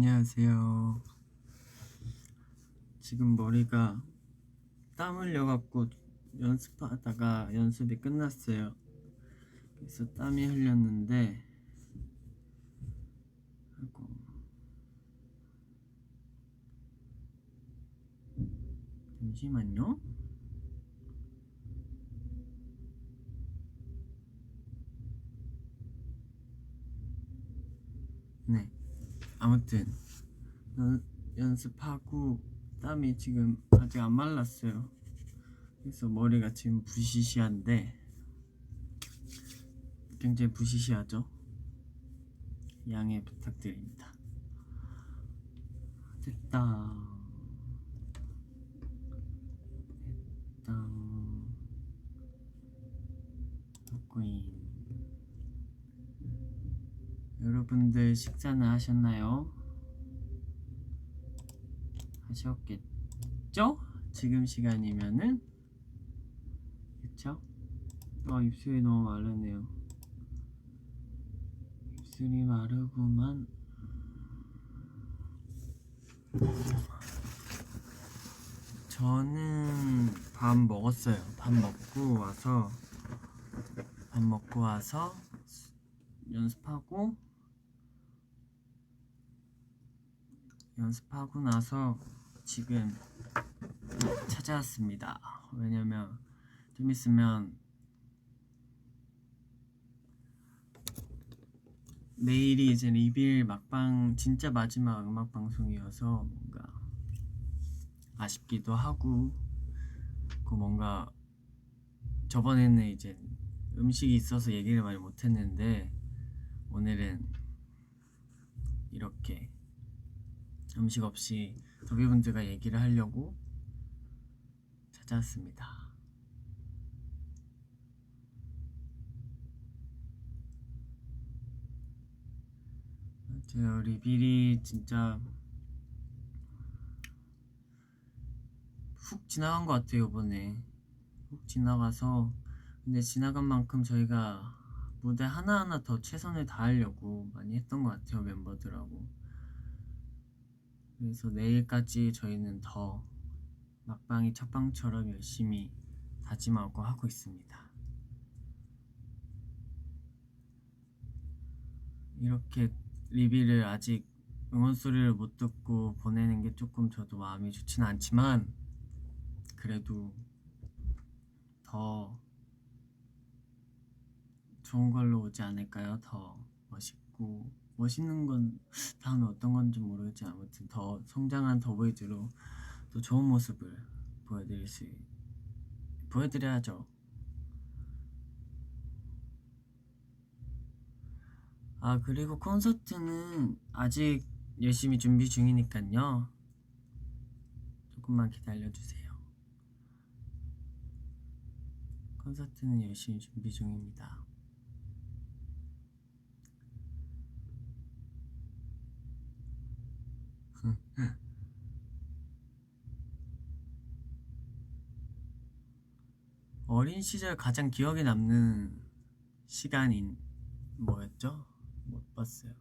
안녕하세요. 지금 머리가 땀 흘려갖고 연습하다가 연습이 끝났어요. 그래서 땀이 흘렸는데, 아이고. 잠시만요. 네, 아무튼 연습하고 땀이 지금 아직 안 말랐어요. 그래서 머리가 지금 부시시한데, 굉장히 부시시하죠? 양해 부탁드립니다. 됐다. 덕구인. 여러분들 식사는 하셨나요? 하셨겠죠? 지금 시간이면은. 그쵸? 입술이 너무 마르네요. 입술이 마르구만. 저는 밥 먹었어요. 밥 먹고 와서 연습하고 나서 지금 찾아왔습니다. 왜냐면 좀 있으면 내일이 이제 리빌 막방 진짜 마지막 음악 방송이어서 뭔가 아쉽기도 하고, 그 뭔가 저번에는 이제 음식이 있어서 얘기를 많이 못했는데 오늘은 이렇게 음식 없이 더비분들과 얘기를 하려고 찾아왔습니다. 제가 리빌이 진짜 훅 지나간 것 같아요. 이번에 훅 지나가서, 근데 지나간 만큼 저희가 무대 하나하나 더 최선을 다하려고 많이 했던 것 같아요, 멤버들하고. 그래서 내일까지 저희는 더 막방이 첫방처럼 열심히 다짐하고 하고 있습니다. 이렇게 리뷰를 아직 응원 소리를 못 듣고 보내는 게 조금 저도 마음이 좋지는 않지만, 그래도 더 좋은 걸로 오지 않을까요? 더 멋있고, 멋있는 건 다음에 어떤 건지 모르겠지만 아무튼 더 성장한 더보이즈로 또 좋은 모습을 보여드려야죠. 그리고 콘서트는 아직 열심히 준비 중이니까요. 조금만 기다려주세요. 콘서트는 열심히 준비 중입니다. 어린 시절 가장 기억에 남는 시간인 뭐였죠? 못 봤어요.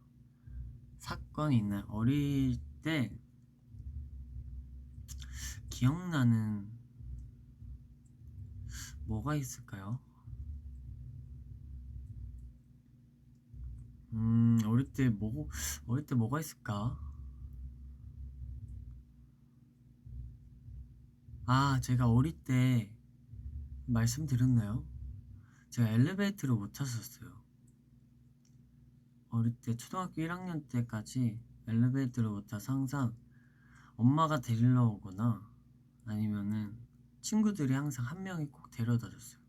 사건이 있나요? 어릴 때 기억나는 뭐가 있을까요? 어릴 때 뭐가 있을까? 제가 어릴 때 말씀드렸나요? 제가 엘리베이터를 못 탔었어요. 어릴 때 초등학교 1학년 때까지 엘리베이터를 못 타서 항상 엄마가 데리러 오거나 아니면은 친구들이 항상 한 명이 꼭 데려다 줬어요.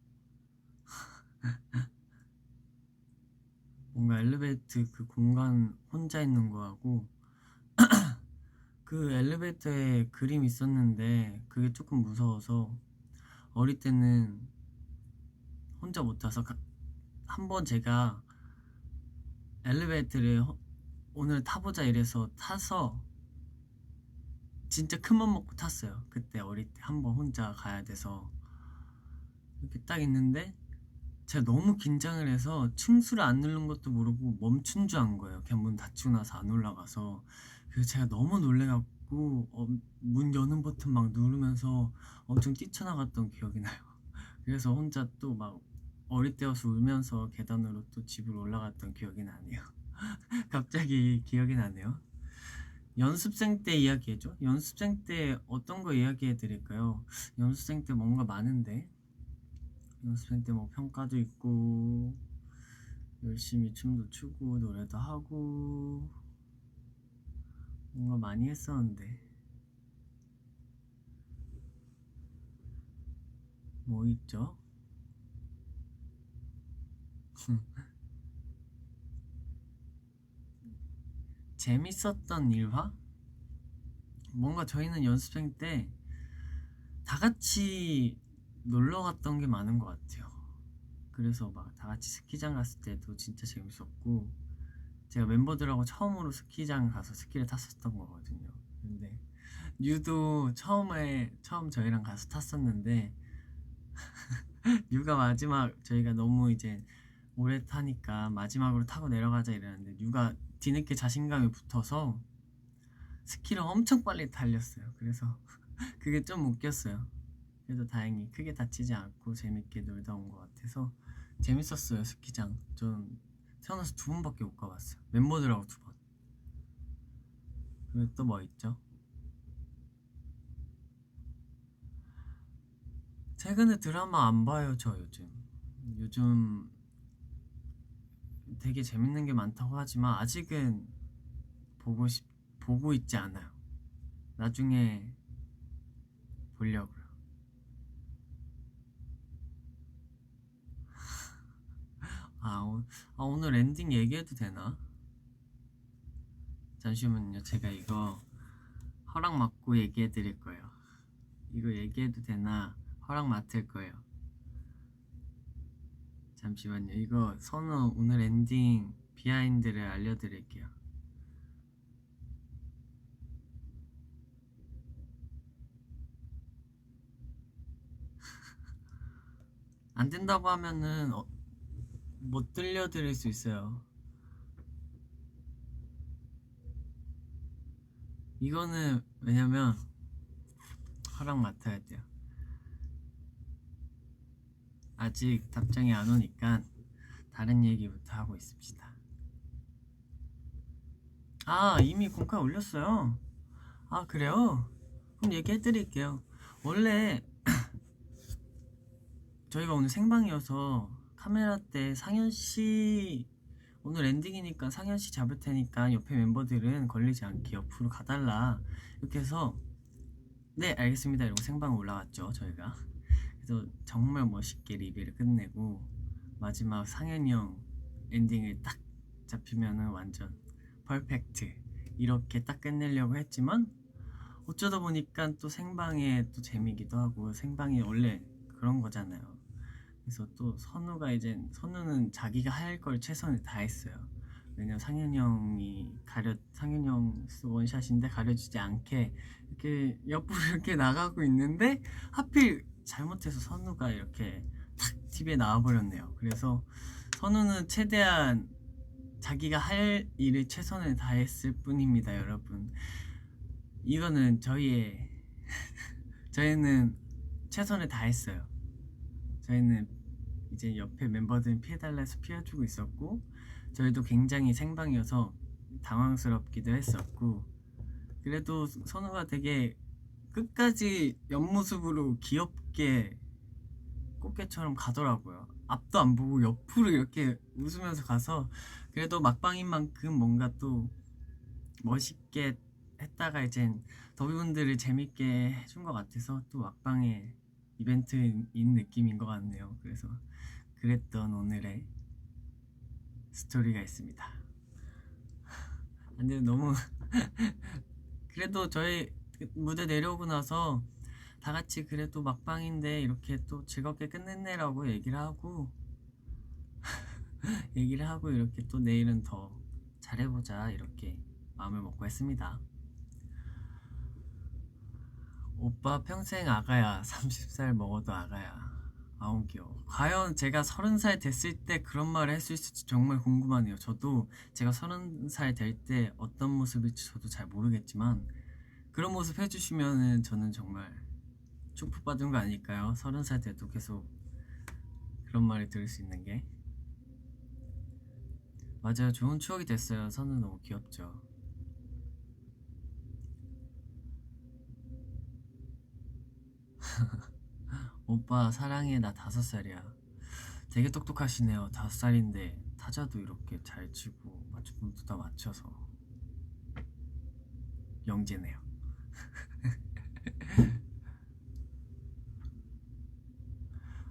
뭔가 엘리베이터 그 공간 혼자 있는 거하고 그 엘리베이터에 그림 있었는데 그게 조금 무서워서 어릴 때는 혼자 못 타서, 한 번 제가 엘리베이터를 오늘 타보자 이래서 타서 진짜 큰 맘 먹고 탔어요. 그때 어릴 때 한 번 혼자 가야 돼서 이렇게 딱 있는데 제가 너무 긴장을 해서 층수를 안 누른 것도 모르고 멈춘 줄 안 거예요. 그냥 문 닫히고 나서 안 올라가서. 그래서 제가 너무 놀래갖고 문 여는 버튼 막 누르면서 엄청 뛰쳐나갔던 기억이 나요. 그래서 혼자 또 막 어릴 때여서 울면서 계단으로 또 집으로 올라갔던 기억이 나네요. 갑자기 기억이 나네요. 연습생 때 이야기해줘. 연습생 때 어떤 거 이야기해 드릴까요? 연습생 때 뭔가 많은데. 연습생 때 뭐 평가도 있고 열심히 춤도 추고 노래도 하고 뭔가 많이 했었는데 뭐 있죠? 재밌었던 일화? 뭔가 저희는 연습생 때 다 같이 놀러 갔던 게 많은 것 같아요. 그래서 막 다 같이 스키장 갔을 때도 진짜 재밌었고 제가 멤버들하고 처음으로 스키장 가서 스키를 탔었던 거거든요. 근데 뉴도 처음 저희랑 가서 탔었는데 뉴가 마지막 저희가 너무 이제 오래 타니까 마지막으로 타고 내려가자 이랬는데 뉴가 뒤늦게 자신감이 붙어서 스키를 엄청 빨리 달렸어요. 그래서 그게 좀 웃겼어요. 그래도 다행히 크게 다치지 않고 재밌게 놀다 온 것 같아서 재밌었어요. 스키장 전 태어나서 2번밖에 못 가봤어요. 멤버들하고 2번. 그리고 또 뭐 있죠? 최근에 드라마 안 봐요. 저 요즘 되게 재밌는 게 많다고 하지만 아직은 보고 있지 않아요. 나중에 보려고요. 아, 오늘 엔딩 얘기해도 되나? 잠시만요. 제가 이거 허락 받고 얘기해 드릴 거예요. 이거 얘기해도 되나? 허락 맡을 거예요. 잠시만요. 이거 선우 오늘 엔딩 비하인드를 알려드릴게요. 안 된다고 하면은 못 들려드릴 수 있어요. 이거는 왜냐면 허락 맡아야 돼요. 아직 답장이 안 오니까 다른 얘기부터 하고 있습니다. 아, 이미 공카 올렸어요. 아, 그래요? 그럼 얘기해드릴게요. 원래 저희가 오늘 생방이어서 카메라 때 상현씨 오늘 엔딩이니까 상현씨 잡을 테니까 옆에 멤버들은 걸리지 않게 옆으로 가달라 이렇게 해서 네 알겠습니다 이러고 생방 올라갔죠 저희가. 그래서 정말 멋있게 리뷰를 끝내고 마지막 상현이 형 엔딩을 딱 잡히면은 완전 퍼펙트 이렇게 딱 끝내려고 했지만 어쩌다 보니까 또 생방에 또 재미기도 하고 생방이 원래 그런 거잖아요. 그래서 또 선우는 자기가 할 걸 최선을 다했어요. 왜냐면 상현이 형 원샷인데 가려주지 않게 이렇게 옆으로 이렇게 나가고 있는데 하필 잘못해서 선우가 이렇게 탁 TV에 나와버렸네요. 그래서 선우는 최대한 자기가 할 일을 최선을 다했을 뿐입니다, 여러분. 이거는 저희는 최선을 다했어요. 저희는 이제 옆에 멤버들은 피해달라 해서 피해주고 있었고 저희도 굉장히 생방이어서 당황스럽기도 했었고 그래도 선우가 되게 끝까지 옆모습으로 귀엽게 꽃게처럼 가더라고요. 앞도 안 보고 옆으로 이렇게 웃으면서 가서 그래도 막방인 만큼 뭔가 또 멋있게 했다가 이젠 더비분들을 재밌게 해준 것 같아서 또 막방의 이벤트인 느낌인 것 같네요. 그래서 그랬던 오늘의 스토리가 있습니다. 근데 너무 그래도 저희 무대 내려오고 나서 다 같이 그래도 막방인데 이렇게 또 즐겁게 끝냈네라고 얘기를 하고 이렇게 또 내일은 더 잘해보자 이렇게 마음을 먹고 했습니다. 오빠 평생 아가야. 30살 먹어도 아가야. 아우 귀여워. 과연 제가 30살 됐을 때 그런 말을 했을 수 있을지 정말 궁금하네요. 저도 제가 30살 될 때 어떤 모습일지 저도 잘 모르겠지만 그런 모습 해주시면은 저는 정말 축복받은 거 아닐까요? 30살 돼도 계속 그런 말을 들을 수 있는 게. 맞아요. 좋은 추억이 됐어요. 선우 너무 귀엽죠. 오빠 사랑해. 나 5살이야. 되게 똑똑하시네요. 5살인데 타자도 이렇게 잘 치고 맞춤법도 다 맞춰서 영재네요.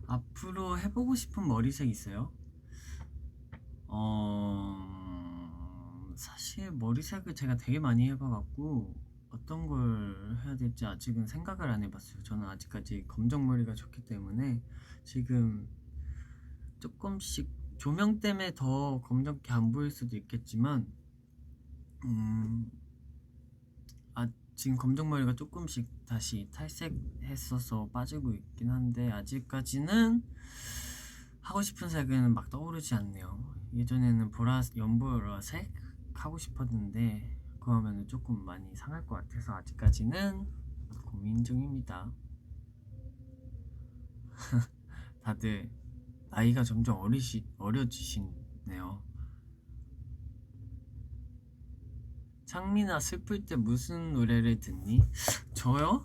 앞으로 해보고 싶은 머리색 있어요? 사실 머리색을 제가 되게 많이 해봐갖고 어떤 걸 해야 될지 아직은 생각을 안 해봤어요. 저는 아직까지 검정머리가 좋기 때문에 지금 조금씩 조명 때문에 더 검정게 안 보일 수도 있겠지만 지금 검정머리가 조금씩 다시 탈색했어서 빠지고 있긴 한데 아직까지는 하고 싶은 색은 막 떠오르지 않네요. 예전에는 연보라색 하고 싶었는데 그거 하면 조금 많이 상할 것 같아서 아직까지는 고민 중입니다. 다들 나이가 점점 어려지시네요. 창민아 슬플 때 무슨 노래를 듣니? 저요?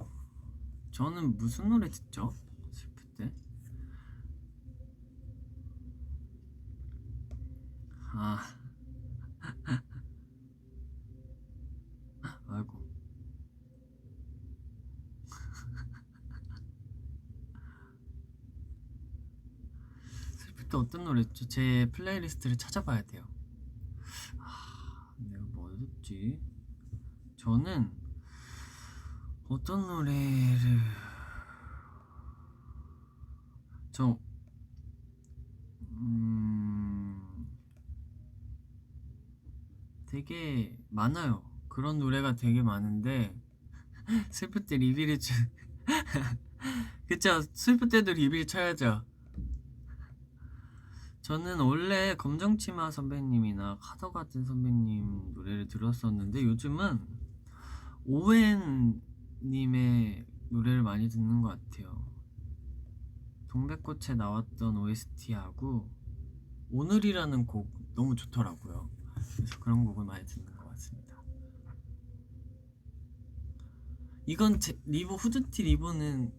저는 무슨 노래 듣죠? 슬플 때? 아이고. 슬플 때 어떤 노래 듣죠? 제 플레이리스트를 찾아봐야 돼요. 내가 뭐 듣지? 저는 어떤 노래를 저 되게 많아요. 그런 노래가 되게 많은데 슬플 때 리뷰를 그쵸? 슬플 때도 리뷰를 쳐야죠. 저는 원래 검정치마 선배님이나 카더 같은 선배님 노래를 들었었는데 요즘은 오웬님의 노래를 많이 듣는 것 같아요. 동백꽃에 나왔던 OST하고 오늘이라는 곡 너무 좋더라고요. 그래서 그런 곡을 많이 듣는 것 같습니다. 이건 후드티 리본은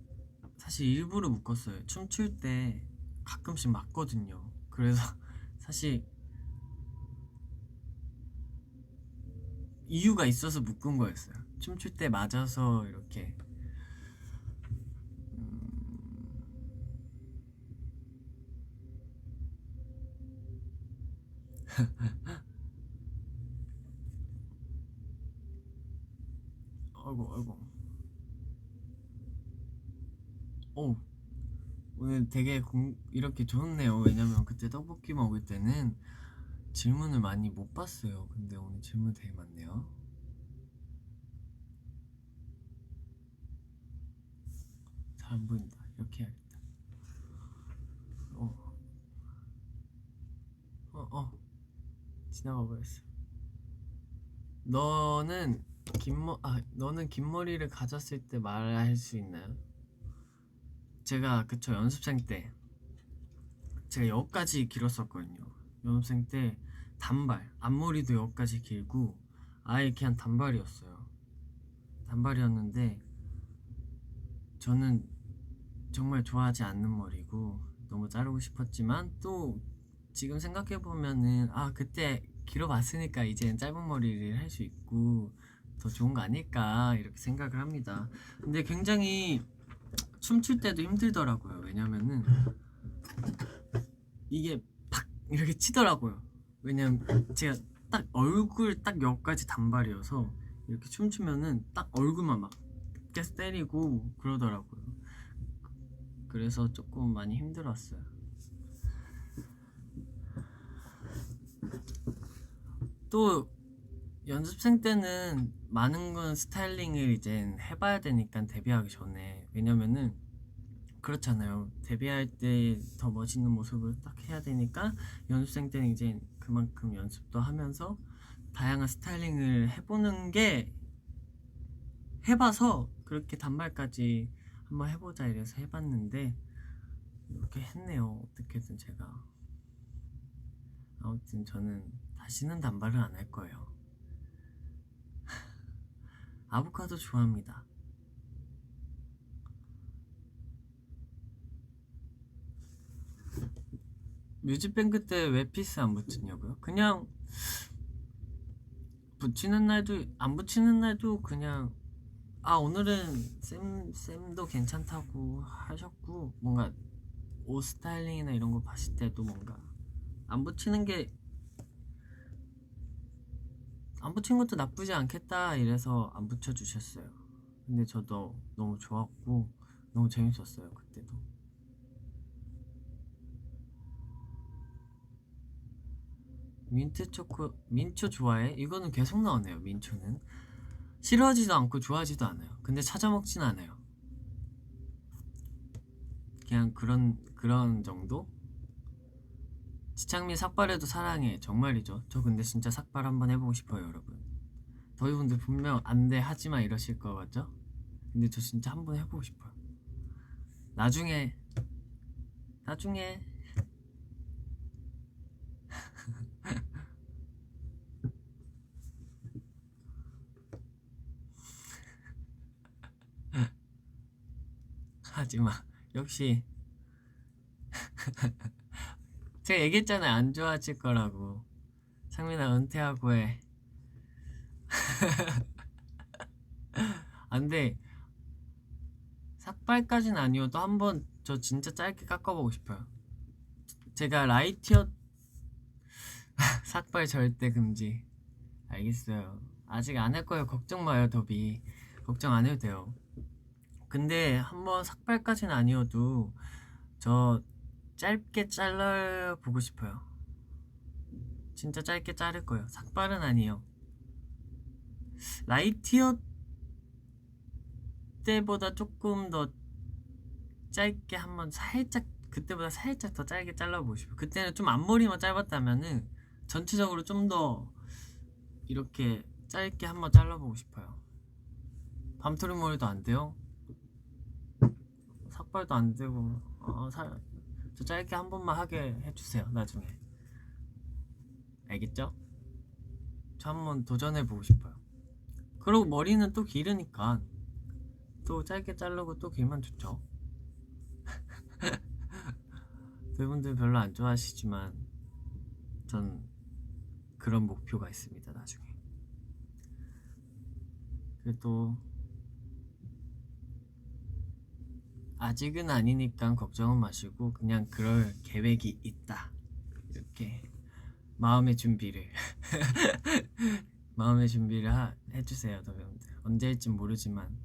사실 일부러 묶었어요. 춤출 때 가끔씩 맞거든요. 그래서 사실 이유가 있어서 묶은 거였어요. 춤출 때 맞아서 이렇게 아이고 오 오늘 되게 이렇게 좋네요. 왜냐면 그때 떡볶이 먹을 때는 질문을 많이 못 봤어요. 근데 오늘 질문 되게 많네요. 잘 안 보인다. 이렇게 해야겠다. 어, 지나가 버렸어. 너는 긴 머리를 가졌을 때 말할 수 있나요? 제가 그쵸 연습생 때 제가 여기까지 길었었거든요. 연습생 때 단발 앞머리도 여기까지 길고 아예 그냥 단발이었어요. 단발이었는데 저는 정말 좋아하지 않는 머리고 너무 자르고 싶었지만 또 지금 생각해보면은 그때 길어봤으니까 이제는 짧은 머리를 할 수 있고 더 좋은 거 아닐까 이렇게 생각을 합니다. 근데 굉장히 춤출 때도 힘들더라고요. 왜냐면은 이게 팍 이렇게 치더라고요. 왜냐면 제가 딱 얼굴 딱 여기까지 단발이어서 이렇게 춤추면은 딱 얼굴만 막 계속 때리고 그러더라고요. 그래서 조금 많이 힘들었어요. 또 연습생 때는 많은 건 스타일링을 이제 해봐야 되니까 데뷔하기 전에. 왜냐면은 그렇잖아요. 데뷔할 때 더 멋있는 모습을 딱 해야 되니까 연습생 때는 이제 그만큼 연습도 하면서 다양한 스타일링을 해보는 게 해봐서 그렇게 단발까지 한번 해보자 이래서 해봤는데 이렇게 했네요. 어떻게든 제가. 아무튼 저는 다시는 단발을 안 할 거예요. 아보카도 좋아합니다. 뮤직뱅크 때 왜 피스 안 붙이냐고요? 그냥 붙이는 날도 안 붙이는 날도 그냥 오늘은 쌤도 괜찮다고 하셨고 뭔가 옷 스타일링이나 이런 거 봤을 때도 뭔가 안 붙이는 게 안 붙인 것도 나쁘지 않겠다 이래서 안 붙여주셨어요. 근데 저도 너무 좋았고 너무 재밌었어요 그때도. 민초 좋아해? 이거는 계속 나오네요. 민초는 싫어하지도 않고 좋아하지도 않아요. 근데 찾아 먹진 않아요. 그냥 그런 정도? 지창민 삭발해도 사랑해. 정말이죠. 저 근데 진짜 삭발 한번 해보고 싶어요 여러분. 더위분들 분명 안돼 하지마 이러실 거 같죠? 근데 저 진짜 한번 해보고 싶어요. 나중에 하지마. 역시 제가 얘기했잖아요. 안 좋아질 거라고. 창민아 은퇴하고 해. 안돼. 삭발까진 아니어도 한번 저 진짜 짧게 깎아보고 싶어요. 제가 라이티어 삭발 절대 금지. 알겠어요. 아직 안 할 거예요. 걱정 마요 더비. 걱정 안 해도 돼요. 근데 한번 삭발까진 아니어도 저 짧게 잘라보고 싶어요. 진짜 짧게 자를 거예요. 삭발은 아니에요. 라이티어 때보다 조금 더 짧게 한번 살짝 그때보다 살짝 더 짧게 잘라보고 싶어요. 그때는 좀 앞머리만 짧았다면은 전체적으로 좀 더 이렇게 짧게 한번 잘라보고 싶어요. 밤토리 머리도 안 돼요? 삭발도 안 되고 저 짧게 한 번만 하게 해주세요 나중에. 알겠죠? 저 한번 도전해보고 싶어요. 그리고 머리는 또 기르니까 또 짧게 자르고 또 길면 좋죠. 그분들 별로 안 좋아하시지만 전 그런 목표가 있습니다 나중에. 그래도 아직은 아니니까 걱정은 마시고 그냥 그럴 계획이 있다 이렇게 마음의 준비를 마음의 준비를 해주세요 여러분들. 언제일진 모르지만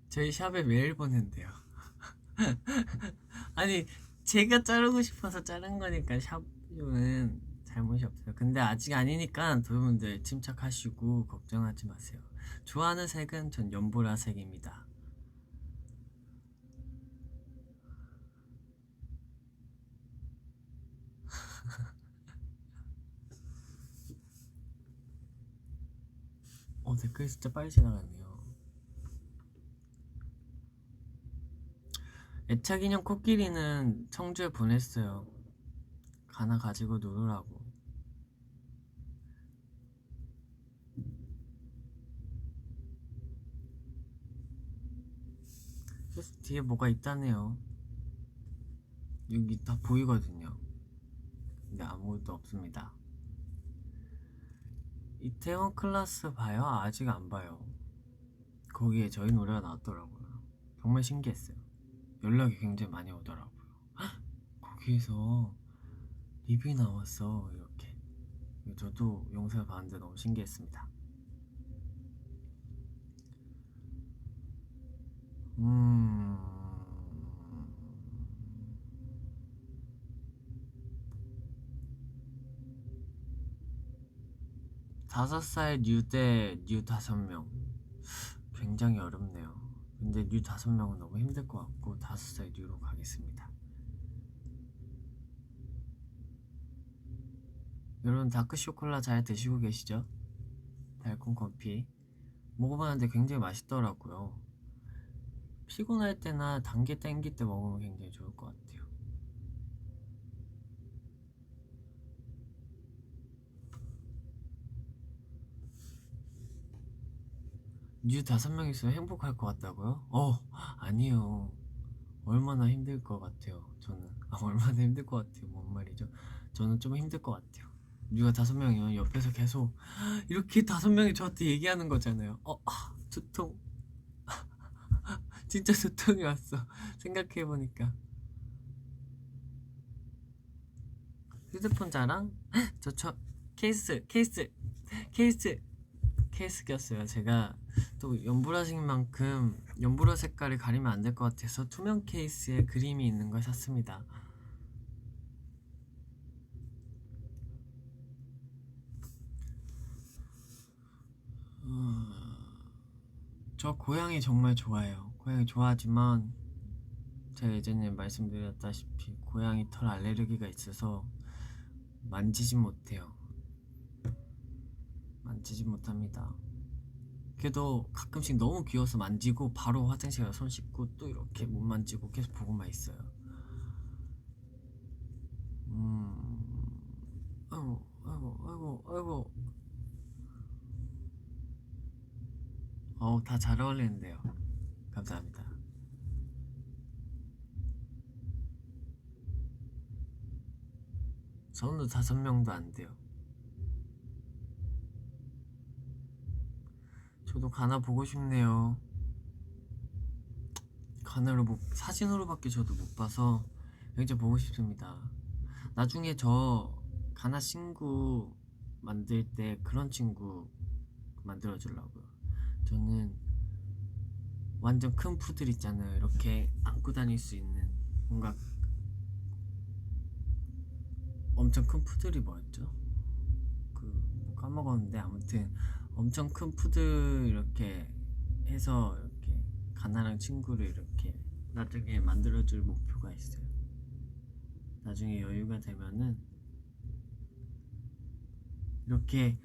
저희 샵에 메일 보낸대요. 아니 제가 자르고 싶어서 자른 거니까 샵은 잘못이 없어요. 근데 아직 아니니까 여러분들 침착하시고 걱정하지 마세요. 좋아하는 색은 전 연보라색입니다. 댓글 진짜 빨리 지나갔네요. 애착인형 코끼리는 청주에 보냈어요. 가나 가지고 놀으라고. 그래서 뒤에 뭐가 있다네요. 여기 다 보이거든요. 근데 아무것도 없습니다. 이태원 클라스 봐요? 아직 안 봐요. 거기에 저희 노래가 나왔더라고요. 정말 신기했어요. 연락이 굉장히 많이 오더라고요. 헉! 거기에서 리뷰 나왔어 이렇게. 저도 영상을 봤는데 너무 신기했습니다. 음... 5살 뉴 대 뉴 5명 굉장히 어렵네요. 근데 뉴 5명은 너무 힘들 것 같고 5살 뉴로 가겠습니다. 여러분 다크쇼콜라 잘 드시고 계시죠? 달콤 커피 먹어봤는데 굉장히 맛있더라고요. 피곤할 때나 단계 땡길 때 먹으면 굉장히 좋을 것 같아요. 뉴 5명 있으면 행복할 것 같다고요? 아니요. 얼마나 힘들 것 같아요. 저는 얼마나 힘들 것 같아요. 뭔 말이죠? 저는 좀 힘들 것 같아요. 뉴가 5명이면 옆에서 계속 이렇게 5명이 저한테 얘기하는 거잖아요. 두통. 진짜 두통이 왔어. 생각해보니까. 휴대폰 자랑? 저 케이스 꼈어요. 제가 또 연보라색 만큼 연보라 색깔을 가리면 안 될 것 같아서 투명 케이스에 그림이 있는 걸 샀습니다. 저 고양이 정말 좋아해요. 고양이 좋아하지만 제가 예전에 말씀드렸다시피 고양이 털 알레르기가 있어서 만지진 못해요. 만지지 못합니다. 그래도 가끔씩 너무 귀여워서 만지고 바로 화장실 가서 손 씻고 또 이렇게 못 만지고 계속 보고만 있어요. 아이고. 다 잘 어울리는데요. 감사합니다. 저는 5명도 안 돼요. 저도 가나 보고 싶네요. 가나로 사진으로밖에 저도 못 봐서 굉장히 보고 싶습니다. 나중에 저 가나 친구 만들 때 그런 친구 만들어 주려고요. 저는 완전 큰 푸들 있잖아요. 이렇게 안고 다닐 수 있는 뭔가 엄청 큰 푸들이 뭐였죠? 까먹었는데 아무튼 엄청 큰 푸들 이렇게 해서 이렇게 가나랑 친구를 이렇게 나중에 만들어줄 목표가 있어요. 나중에 여유가 되면은 이렇게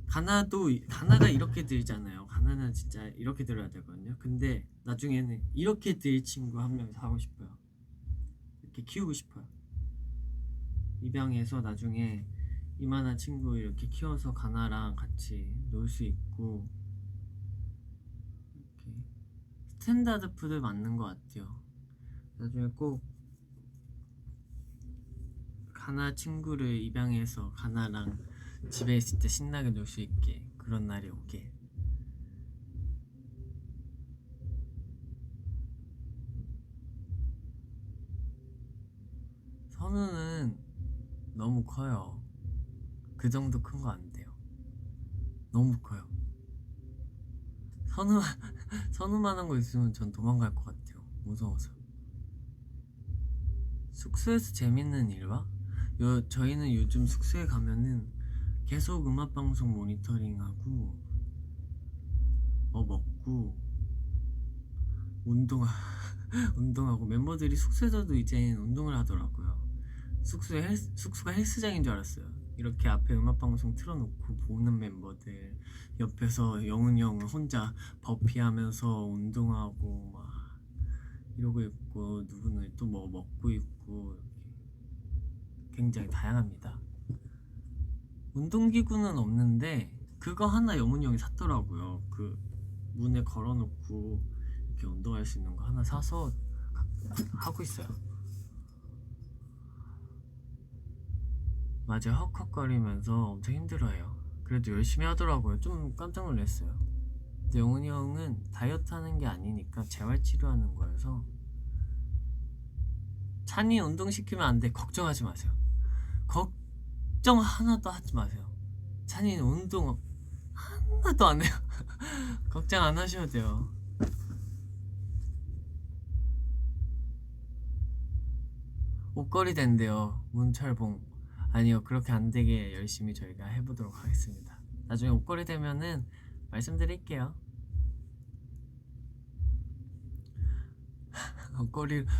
가나가 이렇게 들잖아요. 가나는 진짜 이렇게 들어야 되거든요. 근데 나중에는 이렇게 들 친구 한 명 사고 싶어요. 이렇게 키우고 싶어요. 입양해서 나중에 이만한 친구 이렇게 키워서 가나랑 같이 놀 수 있고 이렇게 스탠다드 푸드 맞는 것 같아요. 나중에 꼭 가나 친구를 입양해서 가나랑 집에 있을 때 신나게 놀 수 있게 그런 날이 오게. 선우는 너무 커요. 그 정도 큰 거 안 돼요. 너무 커요. 선우만한 거 있으면 전 도망갈 것 같아요. 무서워서. 숙소에서 재밌는 일과? 저희는 요즘 숙소에 가면은 계속 음악방송 모니터링하고 먹고 운동하고 멤버들이 숙소에서도 이제는 운동을 하더라고요. 숙소가 헬스장인 줄 알았어요. 이렇게 앞에 음악방송 틀어놓고 보는 멤버들 옆에서 영훈이 형은 혼자 버피하면서 운동하고 막 이러고 있고 누구는 또 뭐 먹고 있고 굉장히 다양합니다. 운동기구는 없는데 그거 하나 영훈이 형이 샀더라고요. 그 문에 걸어놓고 이렇게 운동할 수 있는 거 하나 사서 하고 있어요. 맞아요. 헉헉거리면서 엄청 힘들어해요. 그래도 열심히 하더라고요. 좀 깜짝 놀랐어요. 근데 영훈이 형은 다이어트 하는 게 아니니까 재활치료하는 거여서 찬이 운동시키면 안 돼. 걱정하지 마세요. 걱정 하나도 하지 마세요. 찬이는 운동 하나도 안 해요. 걱정 안 하셔도 돼요. 옷걸이 된대요. 문철봉. 아니요, 그렇게 안 되게 열심히 저희가 해보도록 하겠습니다. 나중에 옷걸이 되면은 말씀드릴게요.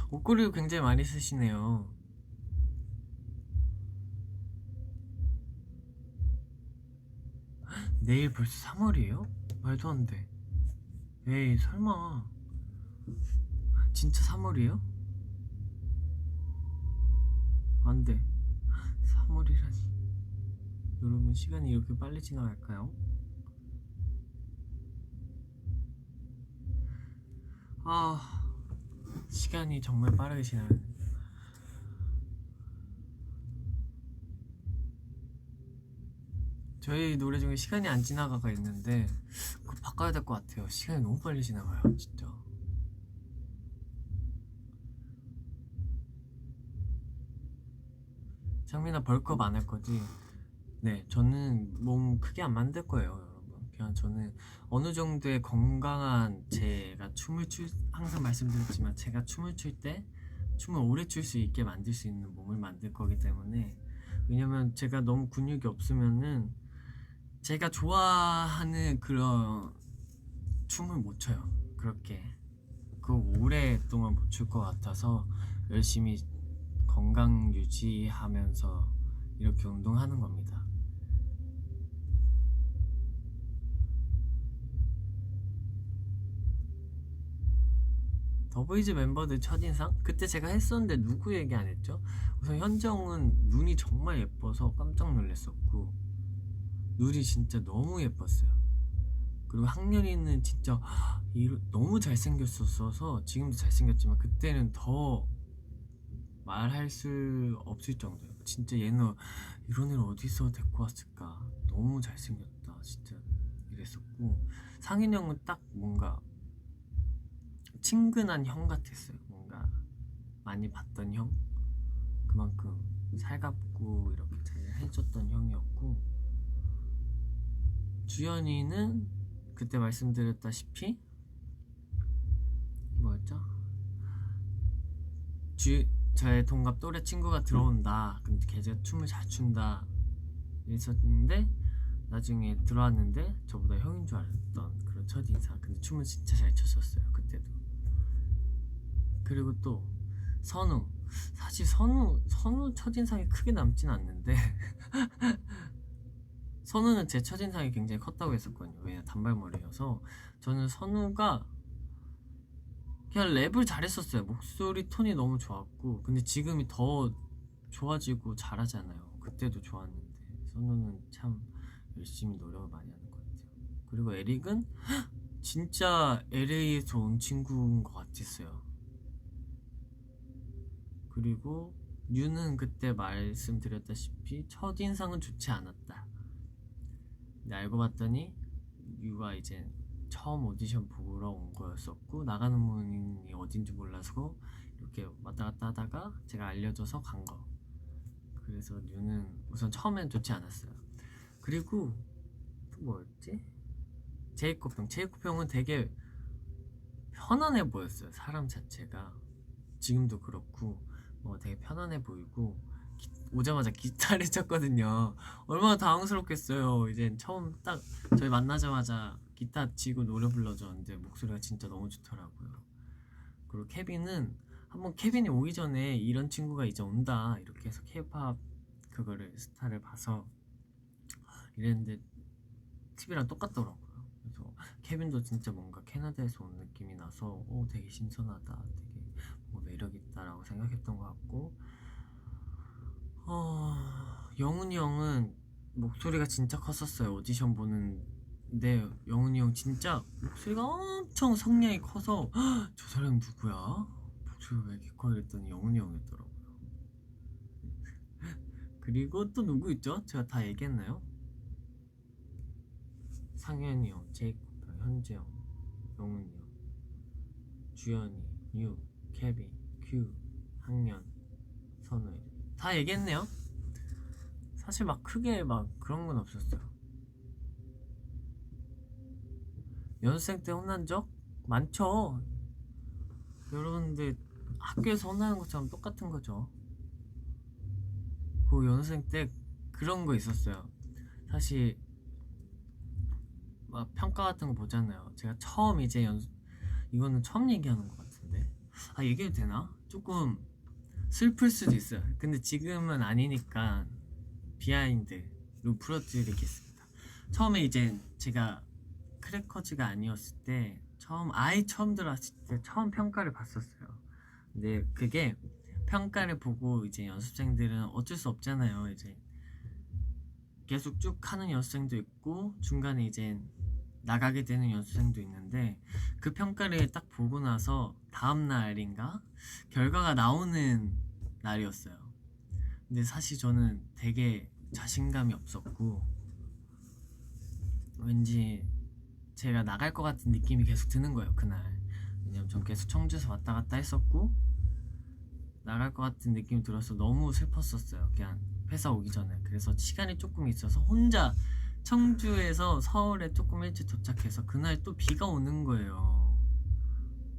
옷걸이를 굉장히 많이 쓰시네요. 내일 벌써 3월이에요? 말도 안 돼. 에이, 설마. 진짜 3월이에요? 안 돼. 3월이라니. 여러분, 시간이 이렇게 빨리 지나갈까요? 아, 시간이 정말 빠르게 지나가네. 저희 노래 중에 시간이 안 지나가가 있는데 그거 바꿔야 될 것 같아요. 시간이 너무 빨리 지나가요, 진짜. 장민아, 벌크업 안 할 거지? 네, 저는 몸 크게 안 만들 거예요, 여러분. 그냥 저는 어느 정도의 건강한, 제가 항상 말씀드렸지만 제가 춤을 출 때 춤을 오래 출 수 있게 만들 수 있는 몸을 만들 거기 때문에. 왜냐면 제가 너무 근육이 없으면은 제가 좋아하는 그런 춤을 못 춰요. 그렇게 그 오랫동안 못 출 것 같아서 열심히 건강 유지하면서 이렇게 운동하는 겁니다. 더보이즈 멤버들 첫인상? 그때 제가 했었는데 누구 얘기 안 했죠? 우선 현정은 눈이 정말 예뻐서 깜짝 놀랐었고, 눈이 진짜 너무 예뻤어요. 그리고 학년이는 진짜 너무 잘생겼었어서, 지금도 잘생겼지만 그때는 더 말할 수 없을 정도예요. 진짜 얘는 이런 애를 어디서 데리고 왔을까, 너무 잘생겼다 진짜 이랬었고, 상인 형은 딱 뭔가 친근한 형 같았어요. 뭔가 많이 봤던 형, 그만큼 살갑고 이렇게 잘 해줬던 형이었고, 주연이는 그때 말씀드렸다시피 뭐였죠? 저의 동갑 또래 친구가 들어온다, 근데 걔가 춤을 잘 춘다 있었는데, 나중에 들어왔는데 저보다 형인 줄 알았던 그런 첫인상. 근데 춤을 진짜 잘 췄었어요 그때도. 그리고 또 선우. 사실 선우 첫인상이 크게 남진 않는데 선우는 제 첫인상이 굉장히 컸다고 했었거든요. 왜냐, 단발머리여서. 저는 선우가 그냥 랩을 잘했었어요. 목소리 톤이 너무 좋았고. 근데 지금이 더 좋아지고 잘하잖아요. 그때도 좋았는데 선우는 참 열심히 노력을 많이 하는 것 같아요. 그리고 에릭은 진짜 LA에서 온 친구인 것 같았어요. 그리고 유는 그때 말씀드렸다시피 첫인상은 좋지 않았다. 근데 알고 봤더니 유가 이제 처음 오디션 보러 온 거였었고, 나가는 문이 어딘지 몰라서 이렇게 왔다 갔다 하다가 제가 알려줘서 간 거. 그래서 유는 우선 처음엔 좋지 않았어요. 그리고 또 뭐였지? 제이콥 형은 되게 편안해 보였어요. 사람 자체가. 지금도 그렇고 되게 편안해 보이고, 오자마자 기타를 쳤거든요. 얼마나 당황스럽겠어요. 이제 처음 딱 저희 만나자마자 기타 치고 노래 불러줬는데 목소리가 진짜 너무 좋더라고요. 그리고 케빈이 오기 전에 이런 친구가 이제 온다 이렇게 해서 케이팝 그거를 스타를 봐서 이랬는데 TV랑 똑같더라고요. 그래서 케빈도 진짜 뭔가 캐나다에서 온 느낌이 나서 되게 신선하다, 되게 매력 있다라고 생각했던 것 같고, 영훈이 형은 목소리가 진짜 컸었어요. 오디션 보는데 영훈이 형 진짜 목소리가 엄청 성량이 커서 저 사람 누구야? 목소리가 왜 이렇게 커? 이랬더니 영훈이 형이었더라고요. 그리고 또 누구 있죠? 제가 다 얘기했나요? 상현이 형, 제이콥 형, 현재 형, 영훈이 형, 주연이, 유, 케빈, 큐, 학년, 선우 다 얘기했네요. 사실 막 크게 막 그런 건 없었어요. 연습생 때 혼난 적 많죠. 여러분들 학교에서 혼나는 것처럼 똑같은 거죠. 그 연습생 때 그런 거 있었어요. 사실 막 평가 같은 거 보잖아요. 제가 처음 이제 이거는 처음 얘기하는 것 같은데 얘기해도 되나? 조금 슬플 수도 있어요. 근데 지금은 아니니까 비하인드로 풀어드리겠습니다. 처음에 이제 제가 크래커즈가 아니었을 때 아예 처음 들어왔을 때 처음 평가를 봤었어요. 근데 그게 평가를 보고 이제 연습생들은 어쩔 수 없잖아요. 이제 계속 쭉 하는 연습생도 있고 중간에 이제 나가게 되는 연습생도 있는데 그 평가를 딱 보고 나서 다음 날인가 결과가 나오는 날이었어요. 근데 사실 저는 되게 자신감이 없었고 왠지 제가 나갈 것 같은 느낌이 계속 드는 거예요 그날. 왜냐면 전 계속 청주에서 왔다 갔다 했었고 나갈 것 같은 느낌이 들어서 너무 슬펐었어요. 그냥 회사 오기 전에. 그래서 시간이 조금 있어서 혼자 청주에서 서울에 조금 일찍 도착해서 그날 또 비가 오는 거예요.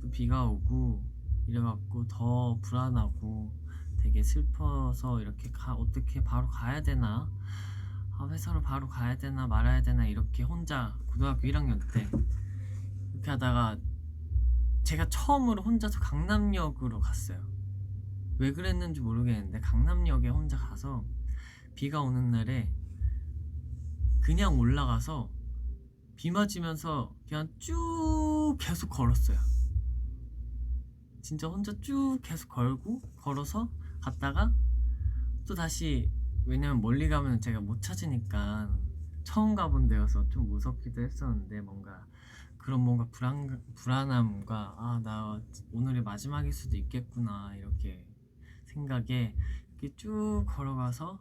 또 비가 오고 이래갖고 더 불안하고 되게 슬퍼서 이렇게 어떻게 바로 가야 되나, 회사로 바로 가야 되나 말아야 되나 이렇게 혼자 고등학교 1학년 때 이렇게 하다가 제가 처음으로 혼자서 강남역으로 갔어요. 왜 그랬는지 모르겠는데 강남역에 혼자 가서 비가 오는 날에 그냥 올라가서 비 맞으면서 그냥 쭉 계속 걸었어요. 진짜 혼자 쭉 계속 걸어서 갔다가 또 다시, 왜냐면 멀리 가면 제가 못 찾으니까 처음 가본 데여서 좀 무섭기도 했었는데 뭔가 불안함과 나 오늘이 마지막일 수도 있겠구나 이렇게 생각에 이렇게 쭉 걸어가서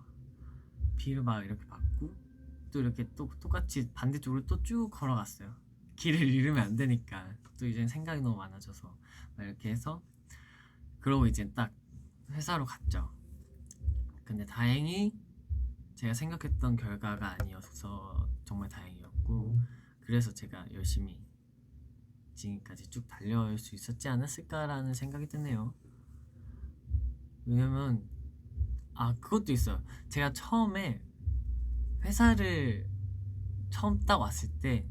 비를 막 이렇게 맞고 또 이렇게 또 똑같이 반대쪽으로 또 쭉 걸어갔어요. 길을 잃으면 안 되니까. 또 이제 생각이 너무 많아져서 막 이렇게 해서 그러고 이제 딱 회사로 갔죠. 근데 다행히 제가 생각했던 결과가 아니어서 정말 다행이었고, 그래서 제가 열심히 지금까지 쭉 달려올 수 있었지 않았을까라는 생각이 드네요. 왜냐면 그것도 있어요. 제가 처음에 회사를 처음 딱 왔을 때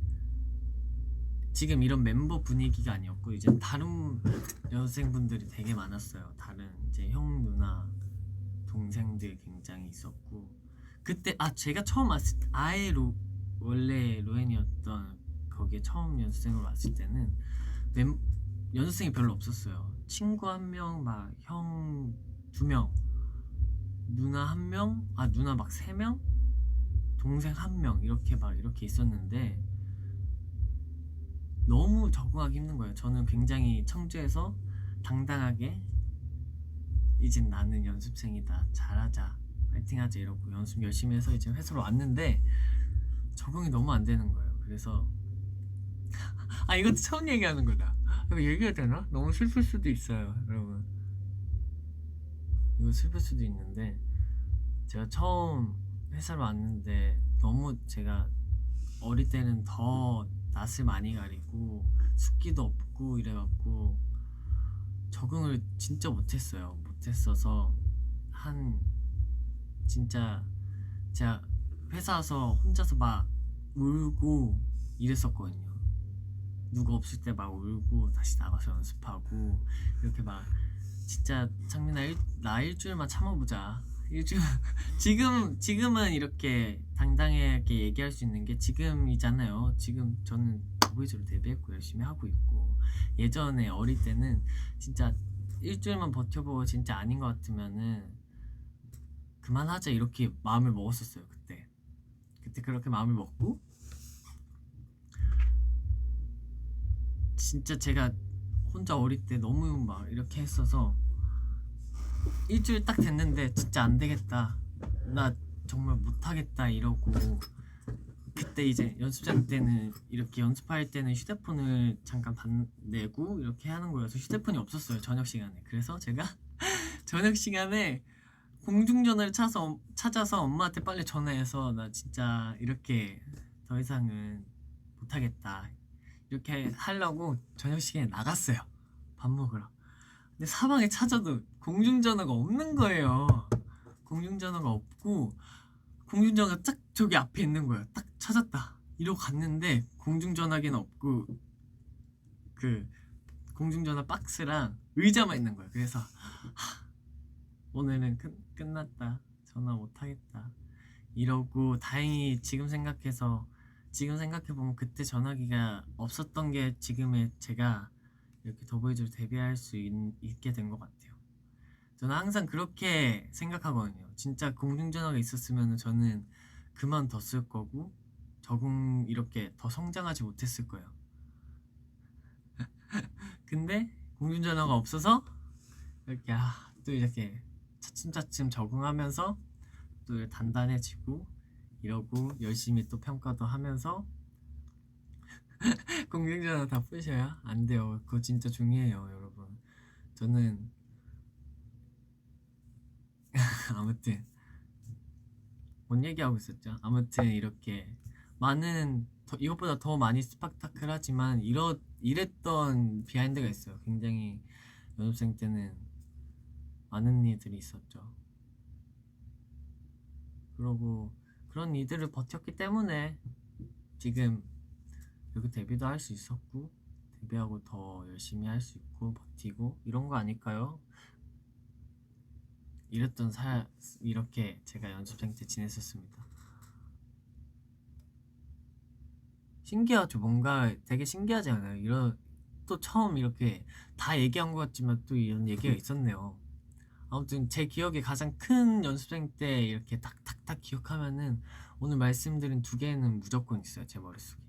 지금 이런 멤버 분위기가 아니었고 이제 다른 여생분들이 되게 많았어요. 다른 이제 형, 누나, 동생들 굉장히 있었고, 그때 제가 처음 왔을 때 원래 로엔이었던 거기에 처음 연습생으로 왔을 때는 연습생이 별로 없었어요. 친구 1명, 막 형 2명, 누나 1명, 누나 막 3명, 동생 1명 이렇게 있었는데 너무 적응하기 힘든 거예요. 저는 굉장히 청주에서 당당하게 이젠 나는 연습생이다, 잘하자, 파이팅하자 이러고 연습 열심히 해서 이제 회사로 왔는데 적응이 너무 안 되는 거예요. 그래서 이것도 처음 얘기하는 거다. 이거 얘기해도 되나? 너무 슬플 수도 있어요, 여러분. 이거 슬플 수도 있는데 제가 처음 회사로 왔는데 너무 제가 어릴 때는 더 낯을 많이 가리고 숫기도 없고 이래갖고 적응을 진짜 못했어서 진짜 제가 회사 와서 혼자서 막 울고 이랬었거든요. 누가 없을 때 막 울고 다시 나가서 연습하고 이렇게 막 진짜 창민아 나 일주일만 참아보자. 지금은 이렇게 당당하게 얘기할 수 있는 게 지금이잖아요. 지금 저는 더보이즈로 데뷔했고 열심히 하고 있고, 예전에 어릴 때는 진짜 일주일만 버텨보고 진짜 아닌 것 같으면은 그만하자 이렇게 마음을 먹었었어요. 그때 그렇게 마음을 먹고 진짜 제가 혼자 어릴 때 너무 막 이렇게 했어서 일주일 딱 됐는데 진짜 안 되겠다, 나 정말 못하겠다 이러고, 그때 이제 연습장 때는 이렇게 연습할 때는 휴대폰을 잠깐 내고 이렇게 하는 거여서 휴대폰이 없었어요, 저녁 시간에. 그래서 제가 저녁 시간에 공중전화를 찾아서 엄마한테 빨리 전화해서 나 진짜 이렇게 더 이상은 못하겠다 이렇게 하려고 저녁 시간에 나갔어요, 밥 먹으러. 근데 사방에 찾아도 공중전화가 없는 거예요. 공중전화가 없고 공중전화가 딱 저기 앞에 있는 거예요. 딱 찾았다. 이러고 갔는데 공중전화기는 없고 그 공중전화 박스랑 의자만 있는 거예요. 그래서 오늘은 끝났다. 전화 못하겠다. 이러고 다행히 지금 생각해보면 그때 전화기가 없었던 게 지금의 제가 이렇게 더보이즈로 데뷔할 수 있게 된 것 같아요. 저는 항상 그렇게 생각하거든요. 진짜 공중전화가 있었으면 저는 그만뒀을 거고 적응 이렇게 더 성장하지 못했을 거예요. 근데 공중전화가 없어서 이렇게 또 이렇게 차츰차츰 적응하면서 또 단단해지고 이러고 열심히 또 평가도 하면서 공중전화 다 푸셔야 안 돼요. 그거 진짜 중요해요, 여러분. 저는 아무튼 뭔 얘기하고 있었죠? 아무튼 이렇게 많은 이것보다 더 많이 스팍타클하지만 이랬던 비하인드가 있어요. 굉장히 연습생 때는 많은 일들이 있었죠. 그러고 그런 일들을 버텼기 때문에 지금 여기 데뷔도 할 수 있었고 데뷔하고 더 열심히 할 수 있고 버티고 이런 거 아닐까요? 이렇게 제가 연습생 때 지냈었습니다. 신기하죠. 뭔가 되게 신기하지 않아요? 또 처음 이렇게 다 얘기한 것 같지만 또 이런 얘기가 있었네요. 아무튼 제 기억에 가장 큰 연습생 때 이렇게 탁탁탁 기억하면은 오늘 말씀드린 두 개는 무조건 있어요. 제 머릿속에.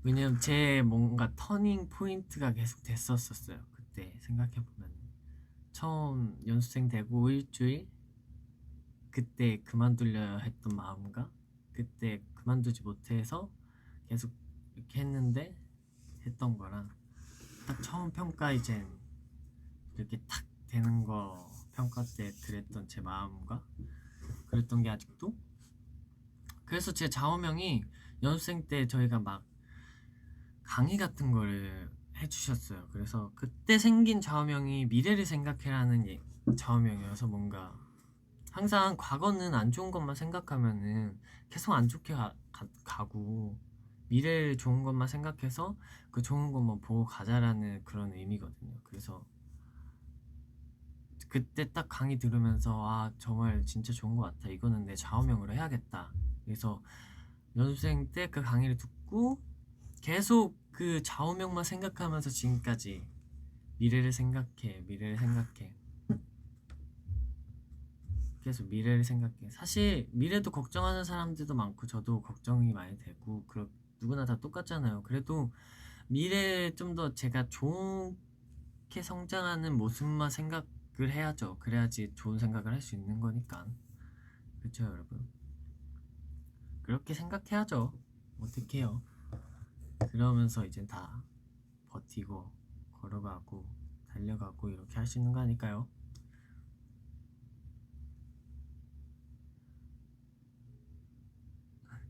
왜냐면 제 뭔가 터닝 포인트가 계속 됐었어요. 그때 생각해보면 처음 연습생 되고 일주일 그때 그만두려 했던 마음과 그때 그만두지 못해서 계속 이렇게 했는데 했던 거랑 딱 처음 평가 이제 이렇게 탁 되는 거 평가 때 그랬던 제 마음과 그랬던 게 아직도 그래서 제 좌우명이 연습생 때 저희가 막 강의 같은 거를 해주셨어요. 그래서 그때 생긴 좌우명이 미래를 생각해라는 좌우명이어서 뭔가 항상 과거는 안 좋은 것만 생각하면은 계속 안 좋게 가고 미래를 좋은 것만 생각해서 그 좋은 것만 보고 가자라는 그런 의미거든요. 그래서 그때 딱 강의 들으면서 정말 진짜 좋은 것 같아. 이거는 내 좌우명으로 해야겠다. 그래서 연습생 때 그 강의를 듣고 계속 그 좌우명만 생각하면서 지금까지 미래를 생각해 계속 미래를 생각해. 사실 미래도 걱정하는 사람들도 많고 저도 걱정이 많이 되고 누구나 다 똑같잖아요. 그래도 미래에 좀 더 제가 좋게 성장하는 모습만 생각을 해야죠. 그래야지 좋은 생각을 할 수 있는 거니까. 그렇죠, 여러분? 그렇게 생각해야죠. 어떡해요. 그러면서 이제 다 버티고 걸어가고 달려가고 이렇게 할 수 있는 거 아닐까요?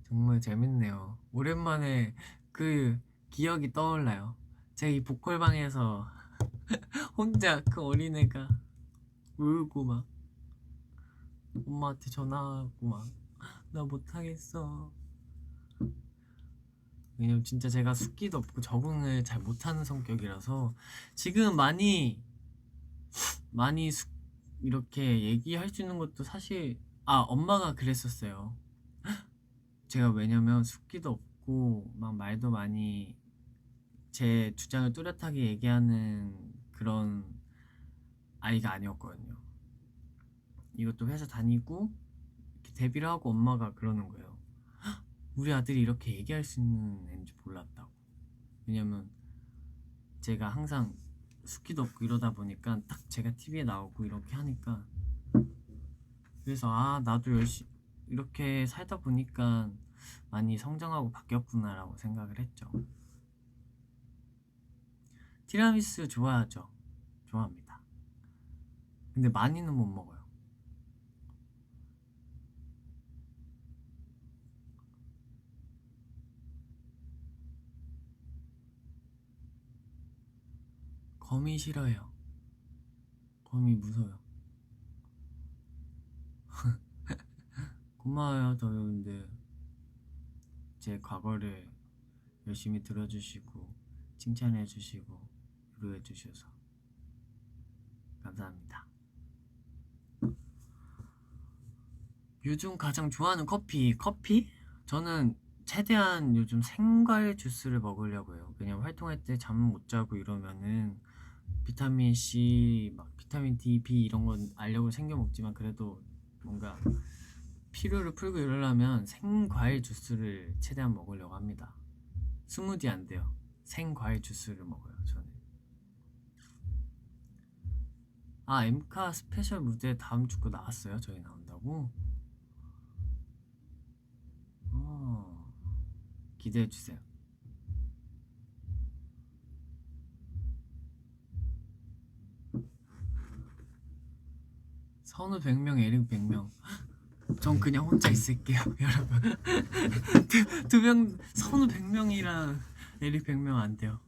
정말 재밌네요. 오랜만에 그 기억이 떠올라요. 제 이 보컬방에서 혼자 그 어린애가 울고 막 엄마한테 전화하고 막 나 못하겠어. 왜냐면 진짜 제가 숫기도 없고 적응을 잘 못하는 성격이라서 지금 많이 이렇게 얘기할 수 있는 것도 사실 엄마가 그랬었어요. 제가 왜냐면 숫기도 없고 막 말도 많이 제 주장을 뚜렷하게 얘기하는 그런 아이가 아니었거든요. 이것도 회사 다니고 이렇게 데뷔를 하고 엄마가 그러는 거예요. 우리 아들이 이렇게 얘기할 수 있는 애인지 몰랐다고. 왜냐면 제가 항상 숫기도 없고 이러다 보니까 딱 제가 TV에 나오고 이렇게 하니까 그래서 나도 열심히 이렇게 살다 보니까 많이 성장하고 바뀌었구나라고 생각을 했죠. 티라미수 좋아하죠. 좋아합니다. 근데 많이는 못 먹어요. 거미 싫어해요. 거미 무서워요. 고마워요, 더요. 근데 제 과거를 열심히 들어주시고 칭찬해주시고 위로해주셔서 감사합니다. 요즘 가장 좋아하는 커피? 저는 최대한 요즘 생과일 주스를 먹으려고 해요. 왜냐면 활동할 때 잠 못 자고 이러면은 비타민 C, 막 비타민 D, B 이런 건 알약으로 챙겨 먹지만 그래도 뭔가 피로를 풀고 이러려면 생과일 주스를 최대한 먹으려고 합니다. 스무디 안 돼요. 생과일 주스를 먹어요, 저는. 아, 엠카 스페셜 무대 다음 주 거 나왔어요? 저희 나온다고? 기대해주세요. 선우 100명, 에릭 100명. 전 그냥 혼자 있을게요, 여러분. 두 명, 선우 100명이랑 에릭 100명 안 돼요.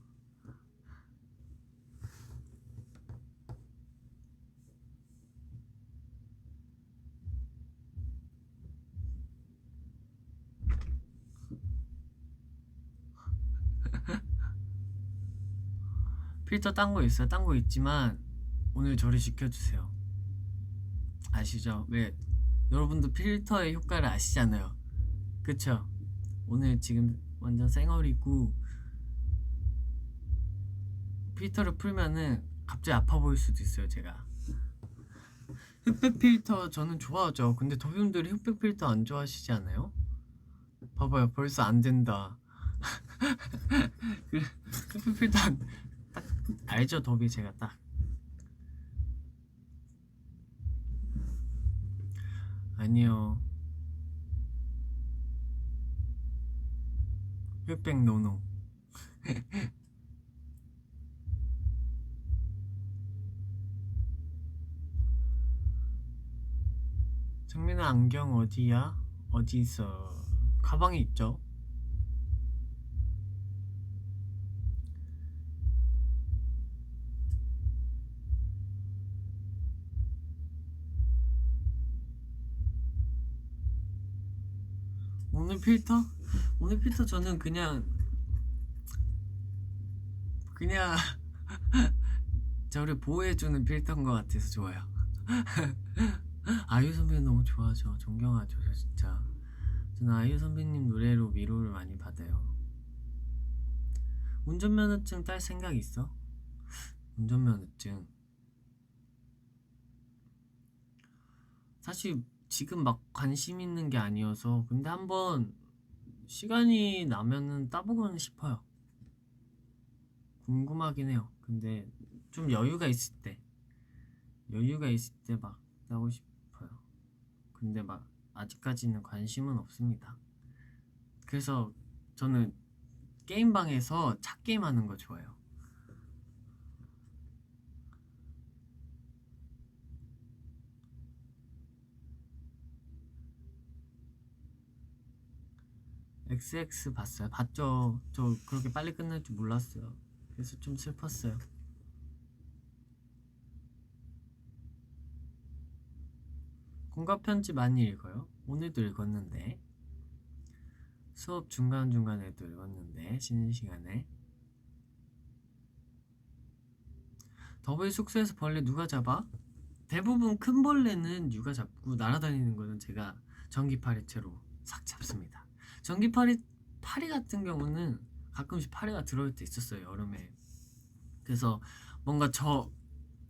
필터 딴 거 있어요? 딴 거 있지만 오늘 저를 지켜주세요. 아시죠? 왜? 여러분도 필터의 효과를 아시잖아요. 그쵸? 오늘 지금 완전 쌩얼이고 필터를 풀면은 갑자기 아파 보일 수도 있어요, 제가. 흑백 필터 저는 좋아하죠. 근데 더비분들이 흑백 필터 안 좋아하시지 않아요? 봐봐요, 벌써 안 된다. 흑백 필터 딱 알죠, 더비 제가 딱. 아니요. 흑백 노노. 정민아 안경 어디야? 어디 있어? 가방에 있죠? 오늘 필터? 오늘 필터 저는 그냥 저를 보호해주는 필터인 것 같아서 좋아요. 아이유 선배님 너무 좋아하죠. 존경하죠, 저 진짜. 저는 아이유 선배님 노래로 위로를 많이 받아요. 운전면허증 딸 생각 있어? 운전면허증 사실 지금 막 관심 있는 게 아니어서 근데 한번 시간이 나면은 따보고는 싶어요. 궁금하긴 해요. 근데 좀 여유가 있을 때 막 따고 싶어요. 근데 막 아직까지는 관심은 없습니다. 그래서 저는 게임방에서 차 게임 하는 거 좋아해요. XX 봤어요? 봤죠. 저 그렇게 빨리 끝날 줄 몰랐어요. 그래서 좀 슬펐어요. 공과 편지 많이 읽어요? 오늘도 읽었는데. 수업 중간중간에도 읽었는데 쉬는 시간에. 더블 숙소에서 벌레 누가 잡아? 대부분 큰 벌레는 누가 잡고 날아다니는 거는 제가 전기파리채로 싹 잡습니다. 파리 같은 경우는 가끔씩 파리가 들어올 때 있었어요, 여름에. 그래서 뭔가 저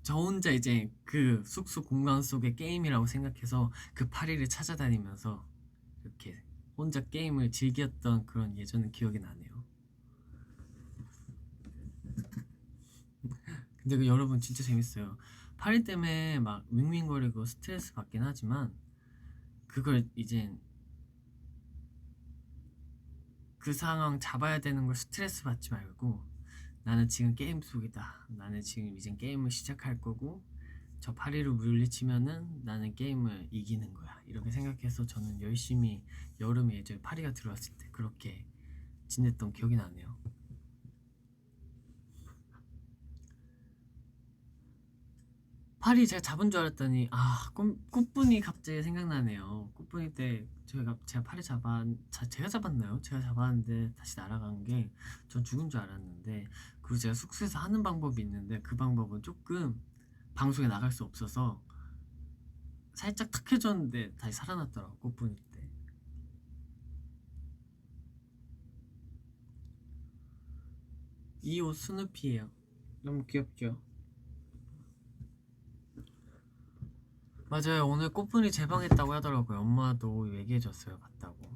혼자 이제 그 숙소 공간 속의 게임이라고 생각해서 그 파리를 찾아다니면서 이렇게 혼자 게임을 즐겼던 그런 예전 기억이 나네요. 근데 그 여러분 진짜 재밌어요. 파리 때문에 막 윙윙거리고 스트레스 받긴 하지만 그걸 이제 그 상황 잡아야 되는 걸 스트레스 받지 말고 나는 지금 게임 속이다. 나는 지금 이제 게임을 시작할 거고 저 파리를 물리치면은 나는 게임을 이기는 거야. 이렇게 생각해서 저는 열심히 여름에 이제 파리가 들어왔을 때 그렇게 지냈던 기억이 나네요. 파리 제가 잡은 줄 알았더니 꽃분이 갑자기 생각나네요. 꽃분이 때 제가 파리 제가 잡았나요? 제가 잡았는데 다시 날아간 게 전 죽은 줄 알았는데, 그리고 제가 숙소에서 하는 방법이 있는데 그 방법은 조금 방송에 나갈 수 없어서 살짝 탁해졌는데 다시 살아났더라고. 꽃분이 때. 이 옷 스누피예요. 너무 귀엽죠? 맞아요. 오늘 꽃분이 재방했다고 하더라고요. 엄마도 얘기해줬어요. 갔다고.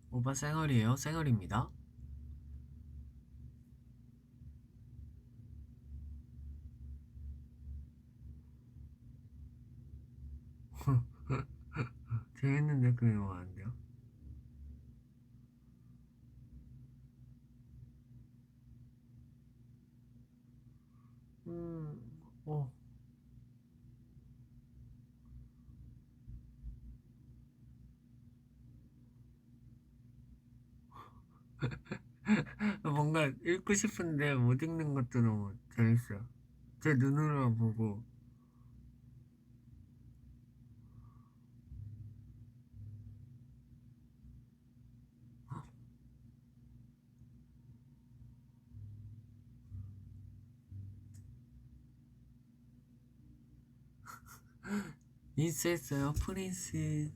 오빠 쌩얼이에요? 쌩얼입니다. 재밌는데 그게 너무 안 돼요? 음, 어. 뭔가 읽고 싶은데 못 읽는 것도 너무 재밌어요. 제 눈으로만 보고. 인스했어요, 프린스.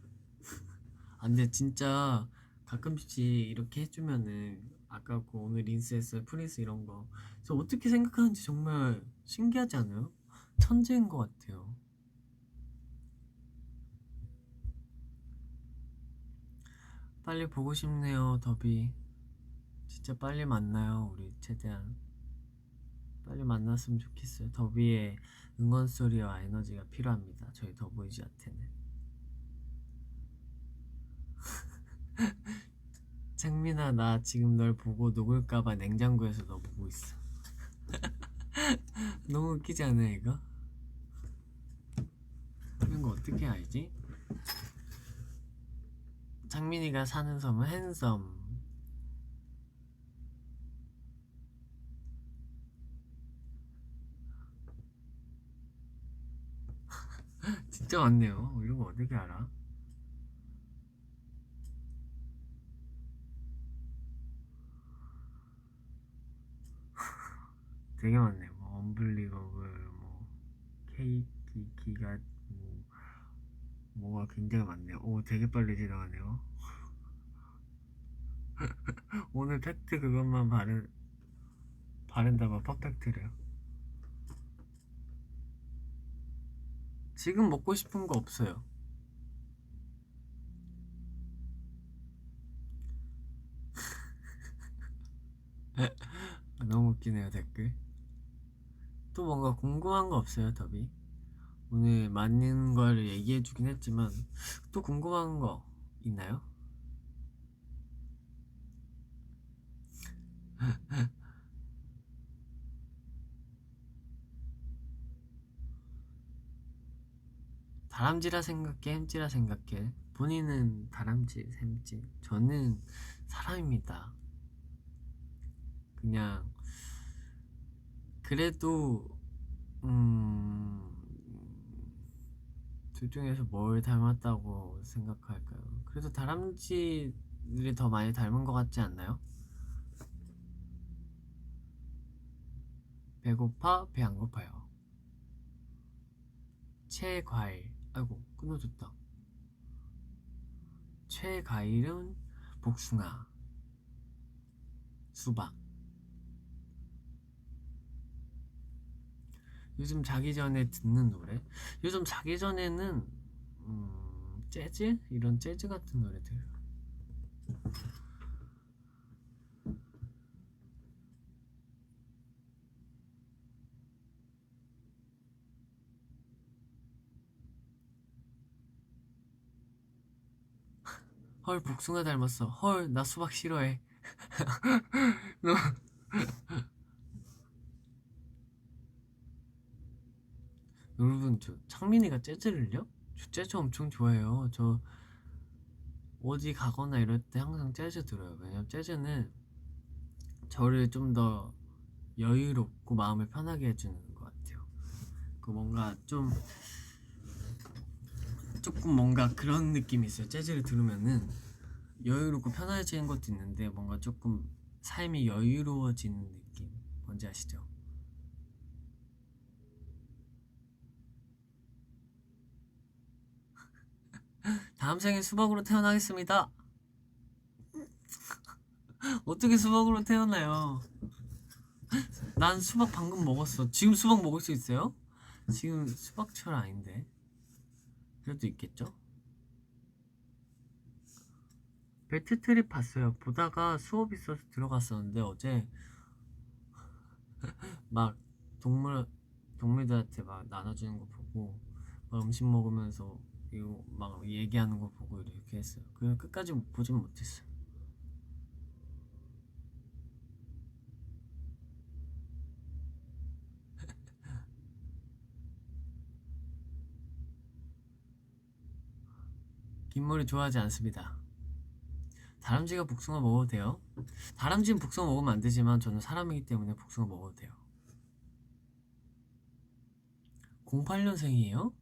아, 근데 진짜 가끔씩 이렇게 해주면은 아까 그 오늘 인스했어요, 프린스 이런 거. 저 어떻게 생각하는지 정말 신기하지 않아요? 천재인 것 같아요. 빨리 보고 싶네요, 더비. 진짜 빨리 만나요, 우리 최대한. 빨리 만났으면 좋겠어요. 더비의 응원 소리와 에너지가 필요합니다. 저희 더보이즈한테는. 창민아, 나 지금 널 보고 녹을까봐 냉장고에서 너 보고 있어. 너무 웃기지 않아 이거? 이런 거 어떻게 알지? 창민이가 사는 섬은 핸섬. 진짜 많네요. 이런 거 어떻게 알아? 되게 많네요. 뭐 언블리버블, 뭐 케이키, 기가, 뭐 뭐가 굉장히 많네요. 오, 되게 빨리 지나가네요. 오늘 팩트 그것만 바른다고 퍼펙트래요. 지금 먹고 싶은 거 없어요. 너무 웃기네요, 댓글. 또 뭔가 궁금한 거 없어요, 더비? 오늘 맞는 걸 얘기해주긴 했지만 또 궁금한 거 있나요? 다람쥐라 생각해, 햄찌라 생각해. 본인은 다람쥐, 햄찌. 저는 사람입니다. 그냥 그래도 둘 중에서 뭘 닮았다고 생각할까요? 그래도 다람쥐들이 더 많이 닮은 것 같지 않나요? 배고파? 배 안 고파요. 최과일. 아이고, 끊어졌다. 최과일은 복숭아, 수박. 요즘 자기 전에 듣는 노래? 요즘 자기 전에는 재즈? 이런 재즈 같은 노래 들어요. 헐, 복숭아 닮았어. 헐, 나 수박 싫어해. 너 여러분, 저 창민이가 재즈를요? 저 재즈 엄청 좋아해요. 어디 가거나 이럴 때 항상 재즈 들어요. 왜냐면 재즈는 저를 좀 더 여유롭고 마음을 편하게 해주는 것 같아요. 그 뭔가 조금 뭔가 그런 느낌이 있어요. 재즈를 들으면은 여유롭고 편해지는 것도 있는데 뭔가 조금 삶이 여유로워지는 느낌. 뭔지 아시죠? 다음 생에 수박으로 태어나겠습니다. 어떻게 수박으로 태어나요? 난 수박 방금 먹었어. 지금 수박 먹을 수 있어요? 지금 수박철 아닌데. 그래도 있겠죠? 배트트립 봤어요. 보다가 수업 있어서 들어갔었는데 어제 막 동물들한테 막 나눠주는 거 보고 막 음식 먹으면서 이거 막 얘기하는 거 보고 이렇게 했어요. 그 끝까지 보진 못했어요. 긴 머리 좋아하지 않습니다. 다람쥐가 복숭아 먹어도 돼요? 다람쥐는 복숭아 먹으면 안 되지만 저는 사람이기 때문에 복숭아 먹어도 돼요. 08년생이에요?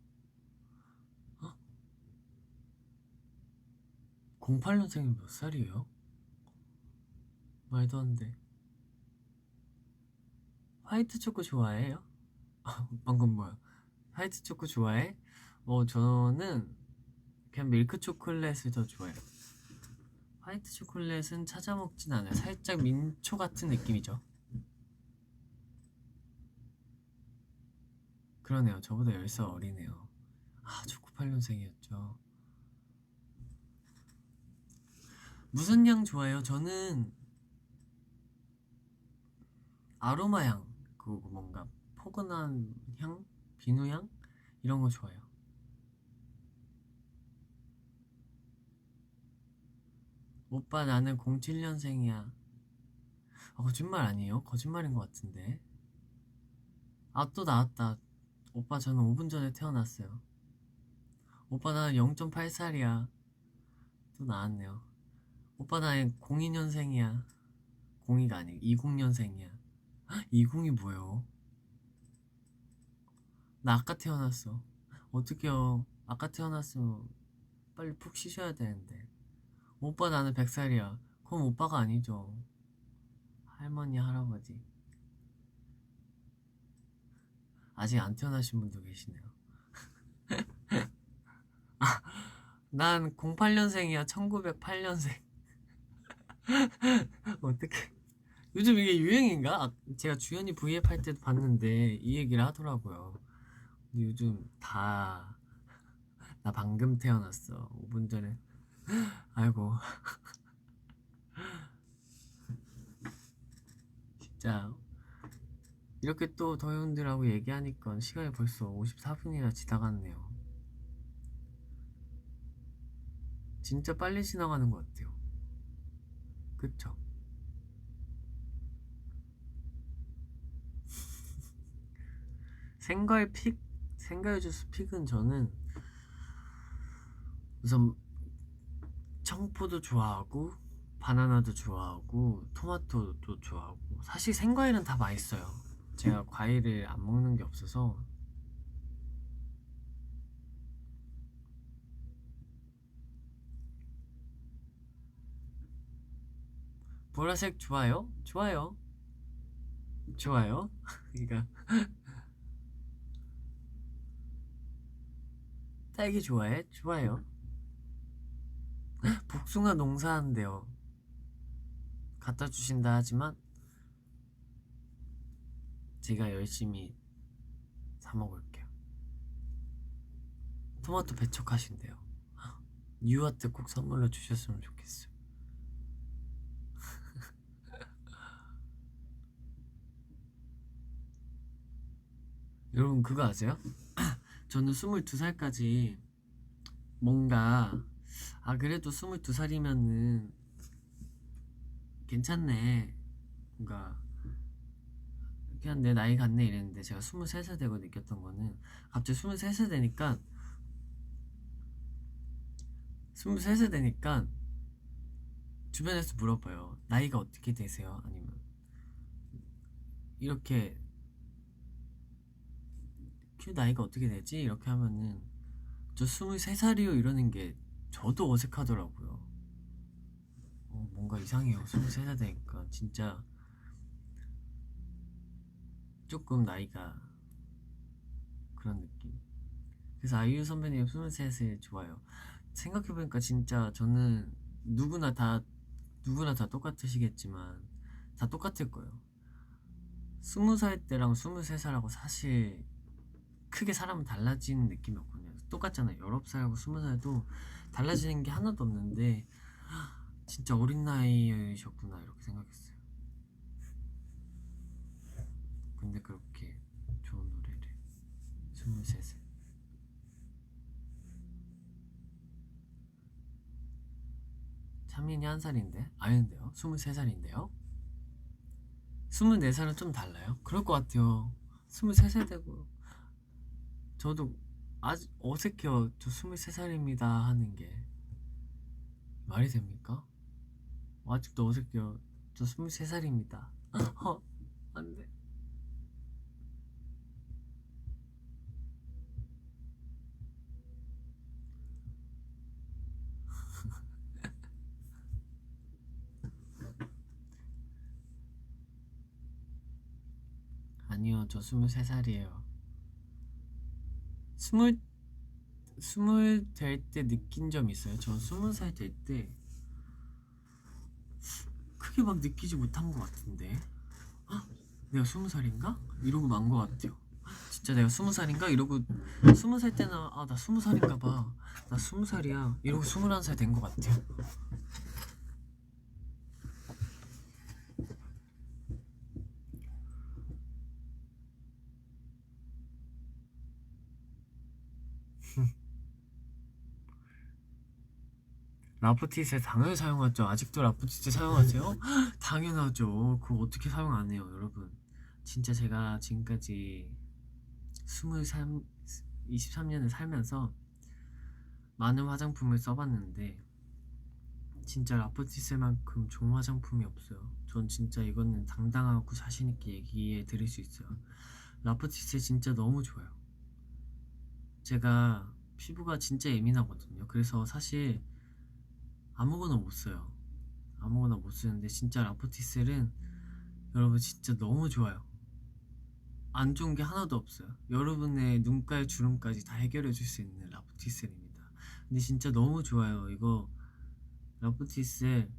08년생이 몇 살이에요? 말도 안 돼. 화이트 초코 좋아해요? 방금 뭐야? 화이트 초코 좋아해? 저는 그냥 밀크 초콜릿을 더 좋아해요. 화이트 초콜릿은 찾아 먹진 않아요. 살짝 민초 같은 느낌이죠. 그러네요. 저보다 10살 어리네요. 아, 저 98년생이었죠. 무슨 향 좋아해요? 저는 아로마 향, 그 뭔가 포근한 향, 비누 향 이런 거 좋아해요. 오빠 나는 07년생이야. 거짓말 아니에요? 거짓말인 것 같은데. 아, 또 나왔다. 오빠 저는 5분 전에 태어났어요. 오빠 나는 0.8살이야. 또 나왔네요. 오빠 나는 02년생이야. 02가 아니고 20년생이야. 20이 뭐예요? 나 아까 태어났어. 어떡해요. 아까 태어났으면 빨리 푹 쉬셔야 되는데. 오빠 나는 100살이야. 그럼 오빠가 아니죠. 할머니, 할아버지. 아직 안 태어나신 분도 계시네요. 난 08년생이야. 1908년생. 어떡해. 요즘 이게 유행인가? 제가 주연이 V앱 할 때도 봤는데 이 얘기를 하더라고요. 근데 요즘 다 나 방금 태어났어. 5분 전에. 아이고. 진짜 이렇게 또 더현들하고 얘기하니까 시간이 벌써 54분이나 지나갔네요. 진짜 빨리 지나가는 것 같아요. 그쵸? 생과일 픽, 생과일 주스 픽은 저는 우선 청포도 좋아하고 바나나도 좋아하고 토마토도 좋아하고 사실 생과일은 다 맛있어요. 제가 과일을 안 먹는 게 없어서. 보라색 좋아요? 좋아요. 좋아요. 그러니까 딸기 좋아해? 좋아요. 복숭아 농사한대요. 갖다 주신다 하지만 제가 열심히 사 먹을게요. 토마토 배척하신대요. 유아트 꼭 선물로 주셨으면 좋겠어요. 여러분 그거 아세요? 저는 22살까지 뭔가 그래도 22살이면은 괜찮네, 뭔가 그냥 내 나이 같네 이랬는데 제가 23살 되고 느꼈던 거는 갑자기 23살 되니까 23세 되니까 주변에서 물어봐요. 나이가 어떻게 되세요? 아니면 이렇게 큐 나이가 어떻게 되지? 이렇게 하면은 저 23살이요 이러는 게 저도 어색하더라고요. 뭔가 이상해요. 23살 되니까 진짜 조금 나이가 그런 느낌. 그래서 아이유 선배님 23세 좋아요. 생각해보니까 진짜 저는 누구나 다 똑같으시겠지만 다 똑같을 거예요. 20살 때랑 23살하고 사실 크게 사람은 달라지는 느낌이 없거든요. 똑같잖아요. 19살하고 20살도 달라지는 게 하나도 없는데 진짜 어린 나이셨구나 이렇게 생각했어요. 근데 그렇게 좋은 노래를 23세 찬민이 1살인데? 아닌데요? 23살인데요? 24살은 좀 달라요? 그럴 것 같아요. 23살 되고 저도 아직 어색해요. 저 23살입니다 하는 게 말이 됩니까? 아직도 어색해요. 저 23살입니다. 안돼. 아니요, 저 23살이에요. 스물 될 때 느낀 점 있어요? 저 20살 될 때 크게 막 느끼지 못한 것 같은데. 내가 20살인가? 이러고 만 것 같아요. 진짜 내가 20살인가? 이러고 20살 때는 나 20살인가 봐. 나 20살이야. 이러고 21살 된 것 같아요. 라프티세 당연히 사용하죠. 아직도 라프티세 사용하세요? 당연하죠. 그거 어떻게 사용 안 해요, 여러분. 진짜 제가 지금까지 23년을 살면서 많은 화장품을 써봤는데 진짜 라프티세만큼 좋은 화장품이 없어요. 전 진짜 이거는 당당하고 자신있게 얘기해 드릴 수 있어요. 라프티세 진짜 너무 좋아요. 제가 피부가 진짜 예민하거든요. 그래서 사실 아무거나 못 써요. 아무거나 못 쓰는데 진짜 라프티셀은 여러분 진짜 너무 좋아요. 안 좋은 게 하나도 없어요. 여러분의 눈가의 주름까지 다 해결해 줄 수 있는 라프티셀입니다. 근데 진짜 너무 좋아요. 이거 라프티셀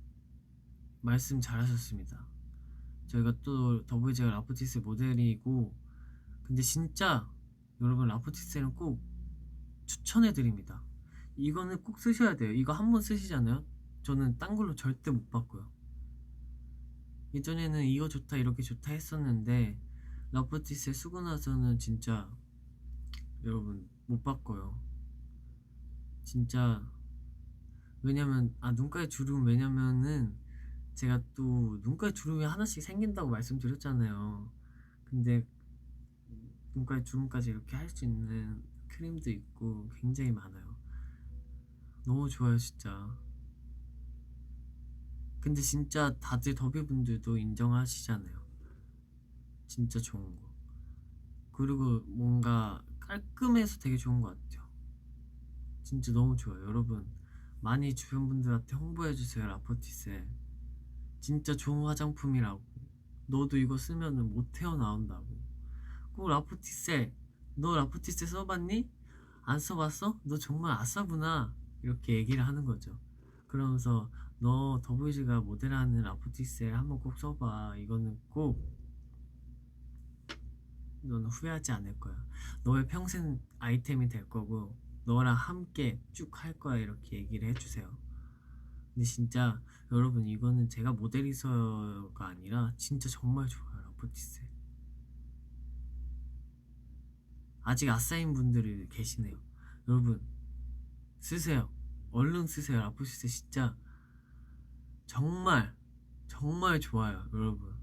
말씀 잘하셨습니다. 저희가 또 더보이즈가 라프티셀 모델이고 근데 진짜 여러분 라프티셀은 꼭 추천해드립니다. 이거는 꼭 쓰셔야 돼요. 이거 한 번 쓰시잖아요. 저는 딴 걸로 절대 못 바꿔요. 예전에는 이거 좋다 이렇게 좋다 했었는데 라프티세 쓰고 나서는 진짜 여러분 못 바꿔요. 진짜 왜냐면 눈가에 주름 왜냐면은 제가 또 눈가에 주름이 하나씩 생긴다고 말씀드렸잖아요. 근데 눈가에 주름까지 이렇게 할 수 있는 크림도 있고 굉장히 많아요. 너무 좋아요 진짜. 근데 진짜 다들 더비분들도 인정하시잖아요. 진짜 좋은 거. 그리고 뭔가 깔끔해서 되게 좋은 것 같아요. 진짜 너무 좋아요. 여러분 많이 주변 분들한테 홍보해주세요. 라프티세 진짜 좋은 화장품이라고. 너도 이거 쓰면은 못 헤어나온다고. 꼭 라프티세 너 라프티세 써봤니? 안 써봤어? 너 정말 아싸구나 이렇게 얘기를 하는 거죠. 그러면서 너 더보이즈가 모델하는 라프티세 한번 꼭 써봐. 이거는 꼭 너는 후회하지 않을 거야. 너의 평생 아이템이 될 거고 너랑 함께 쭉 할 거야 이렇게 얘기를 해주세요. 근데 진짜 여러분 이거는 제가 모델이서가 아니라 진짜 정말 좋아요. 라프티세 아직 아싸인 분들이 계시네요. 여러분 쓰세요. 얼른 쓰세요. 라프티세 진짜 정말 정말 좋아요. 여러분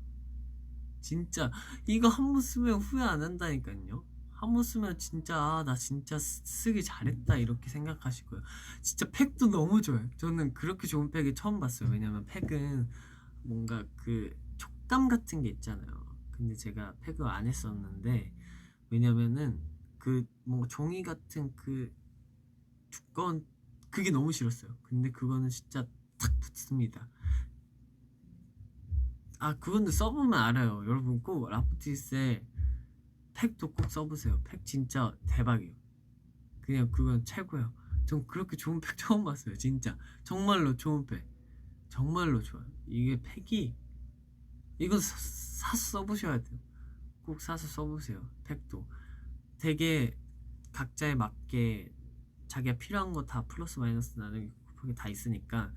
진짜 이거 한 번 쓰면 후회 안 한다니까요. 한 번 쓰면 진짜 나 진짜 쓰기 잘했다 이렇게 생각하시고요. 진짜 팩도 너무 좋아요. 저는 그렇게 좋은 팩이 처음 봤어요. 왜냐면 팩은 뭔가 그 촉감 같은 게 있잖아요. 근데 제가 팩을 안 했었는데, 왜냐면은 그 뭔가 종이 같은 그 두꺼운 그게 너무 싫었어요. 근데 그거는 진짜 탁 붙습니다. 아, 그건데 써보면 알아요. 여러분 꼭 라프티스의 팩도 꼭 써보세요. 팩 진짜 대박이에요. 그냥 그건 최고예요. 전 그렇게 좋은 팩 처음 봤어요. 진짜 정말로 좋은 팩. 정말로 좋아요. 이게 팩이 이거 사서 써보셔야 돼요. 꼭 사서 써보세요. 팩도 되게 각자에 맞게 자기가 필요한 거 다 플러스 마이너스 나누기 곱하기 다 있으니까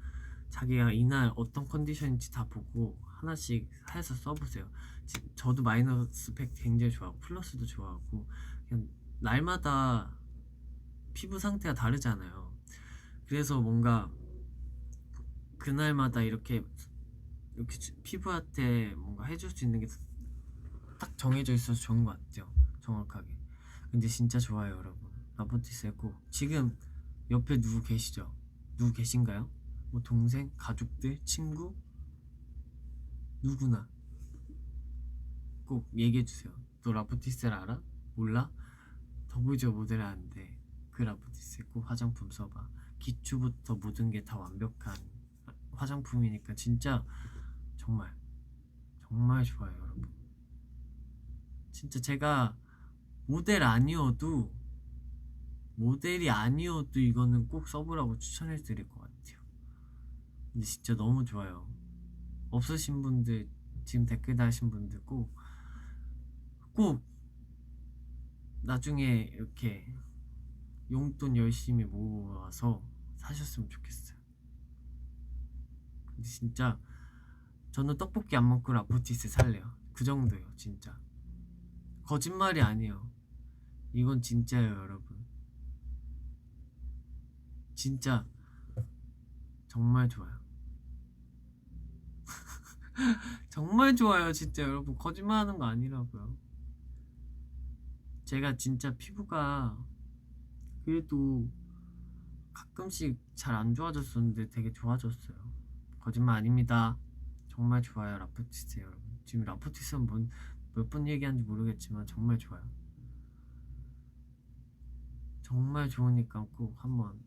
자기가 이날 어떤 컨디션인지 다 보고 하나씩 해서 써보세요. 저도 마이너스 팩 굉장히 좋아하고 플러스도 좋아하고, 그냥 날마다 피부 상태가 다르잖아요. 그래서 뭔가 그날마다 이렇게 피부한테 뭔가 해줄 수 있는 게 딱 정해져 있어서 좋은 것 같아요. 정확하게. 근데 진짜 좋아요, 여러분. 라보티스고 지금 옆에 누구 계시죠? 누구 계신가요? 뭐 동생, 가족들, 친구, 누구나 꼭 얘기해주세요. 너 라보티스를 알아? 몰라? 더보이저 모델 아는데 그 라보티스 꼭 화장품 써봐. 기초부터 모든 게 다 완벽한 화장품이니까 진짜 정말 정말 좋아요, 여러분. 진짜 제가 모델 아니어도 모델이 아니어도 이거는 꼭 써보라고 추천해 드릴 것 같아요. 근데 진짜 너무 좋아요. 없으신 분들, 지금 댓글 다신 분들 꼭 나중에 이렇게 용돈 열심히 모아서 사셨으면 좋겠어요. 근데 진짜 저는 떡볶이 안 먹고 라포티스 살래요. 그 정도예요, 진짜. 거짓말이 아니에요. 이건 진짜예요, 여러분. 진짜 정말 좋아요. 정말 좋아요, 진짜 여러분. 거짓말하는 거 아니라고요. 제가 진짜 피부가 그래도 가끔씩 잘 안 좋아졌었는데 되게 좋아졌어요. 거짓말 아닙니다. 정말 좋아요, 라프티스 여러분. 지금 라프티스는 몇 번 얘기하는지 모르겠지만 정말 좋아요. 정말 좋으니까 꼭 한번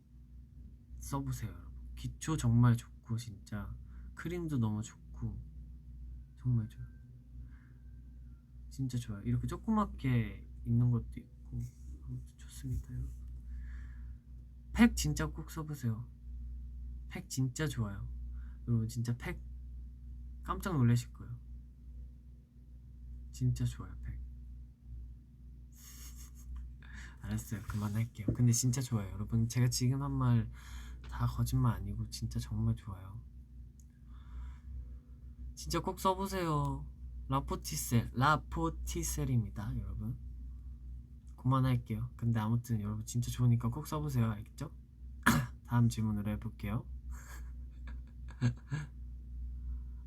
써보세요, 여러분. 기초 정말 좋고 진짜 크림도 너무 좋고 정말 좋아요. 진짜 좋아요. 이렇게 조그맣게 있는 것도 있고 아무튼 좋습니다, 여러분. 팩 진짜 꼭 써보세요. 팩 진짜 좋아요. 여러분 진짜 팩 깜짝 놀라실 거예요. 진짜 좋아요, 팩. 알았어요, 그만할게요. 근데 진짜 좋아요, 여러분. 제가 지금 한 말 다 거짓말 아니고 진짜 정말 좋아요. 진짜 꼭 써보세요. 라포티셀입니다, 여러분. 그만할게요. 근데 아무튼 여러분 진짜 좋으니까 꼭 써보세요, 알겠죠? 다음 질문으로 해볼게요.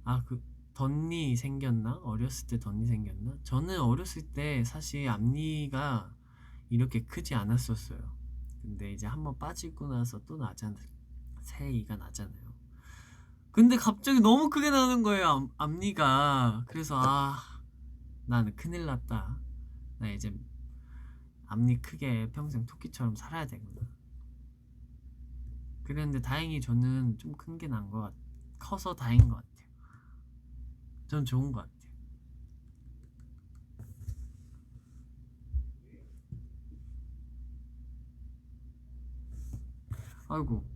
아, 그 덧니 생겼나? 어렸을 때 덧니 생겼나? 저는 어렸을 때 사실 앞니가 이렇게 크지 않았었어요. 근데 이제 한번 빠지고 나서 또 나잖아요. 새 이가 나잖아요. 근데 갑자기 너무 크게 나는 거예요, 앞니가. 그래서 나는 큰일 났다. 나 이제 앞니 크게 평생 토끼처럼 살아야 되구나. 그랬는데 다행히 저는 좀 큰 게 난 것 커서 다행인 것 같아요. 전 좋은 것 같아요. 아이고,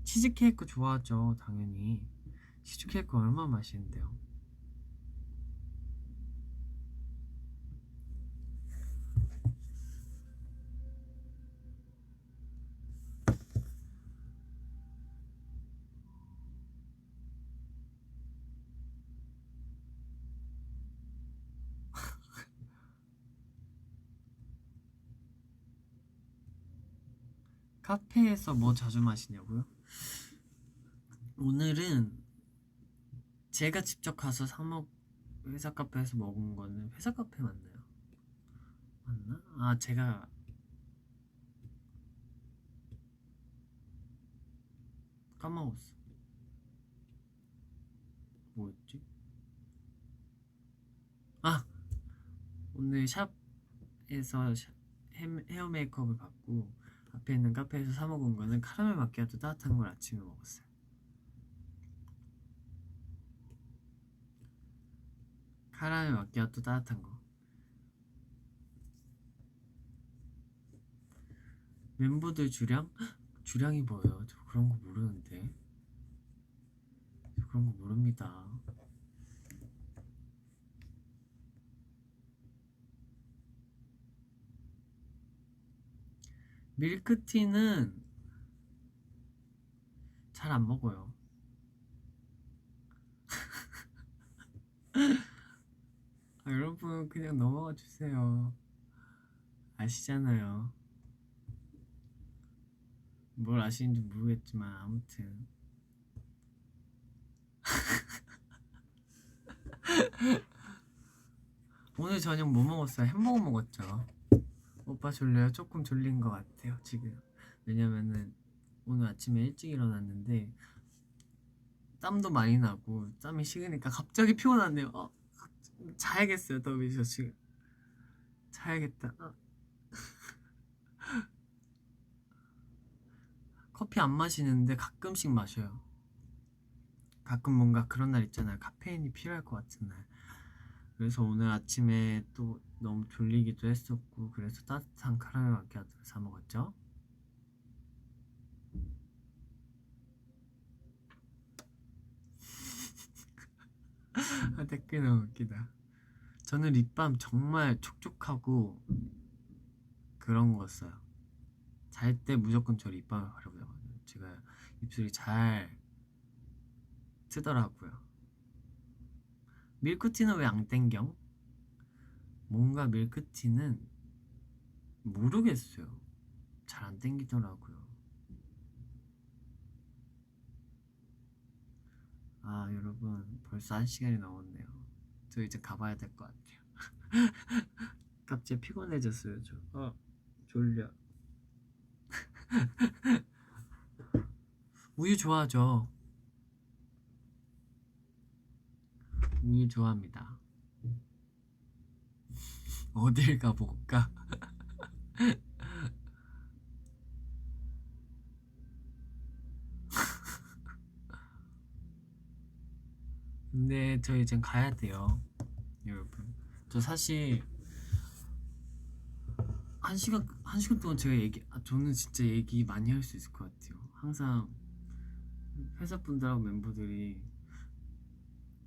치즈케이크 좋아하죠, 당연히. 치즈케이크 얼마나 맛있는데요. 카페에서 뭐 자주 마시냐고요? 오늘은 제가 직접 가서 사 회사 카페에서 먹은 거는 회사 카페 맞나요? 맞나? 아 제가 까먹었어. 뭐였지? 아 오늘 샵에서 헤어 메이크업을 받고 앞에 있는 카페에서 사 먹은 거는 카라멜 마키아토 따뜻한 걸 아침에 먹었어요. 카라멜 마키아토 따뜻한 거. 멤버들 주량? 주량이 뭐예요? 저 그런 거 모르는데. 저 그런 거 모릅니다. 밀크티는 잘 안 먹어요. 아, 여러분 그냥 넘어가 주세요. 아시잖아요. 뭘 아시는지 모르겠지만 아무튼 오늘 저녁 뭐 먹었어요? 햄버거 먹었죠. 오빠 졸려요? 조금 졸린 것 같아요 지금. 왜냐면은 오늘 아침에 일찍 일어났는데 땀도 많이 나고 땀이 식으니까 갑자기 피곤하네요. 자야겠어요. 더비 저 지금 자야겠다. 커피 안 마시는데 가끔씩 마셔요. 가끔 뭔가 그런 날 있잖아요. 카페인이 필요할 것 같은 날. 그래서 오늘 아침에 또 너무 졸리기도 했었고 그래서 따뜻한 카라멜 마키아토를 사 먹었죠. 댓글 너무 웃기다. 저는 립밤 정말 촉촉하고 그런 거 써요. 잘 때 무조건 저 립밤을 바르고 자거든요. 제가 입술이 잘 트더라고요. 밀크티는 왜 안 땡겨? 뭔가 밀크티는 모르겠어요. 잘 안 땡기더라고요. 아 여러분 벌써 1시간이 넘었네요. 저 이제 가봐야 될 것 같아요. 갑자기 피곤해졌어요 저. 졸려. 우유 좋아하죠. 우유 좋아합니다. 어딜 가볼까? 근데 저 이젠 가야 돼요 여러분. 저 사실 1시간 동안 제가 저는 진짜 얘기 많이 할 수 있을 것 같아요. 항상 회사분들하고 멤버들이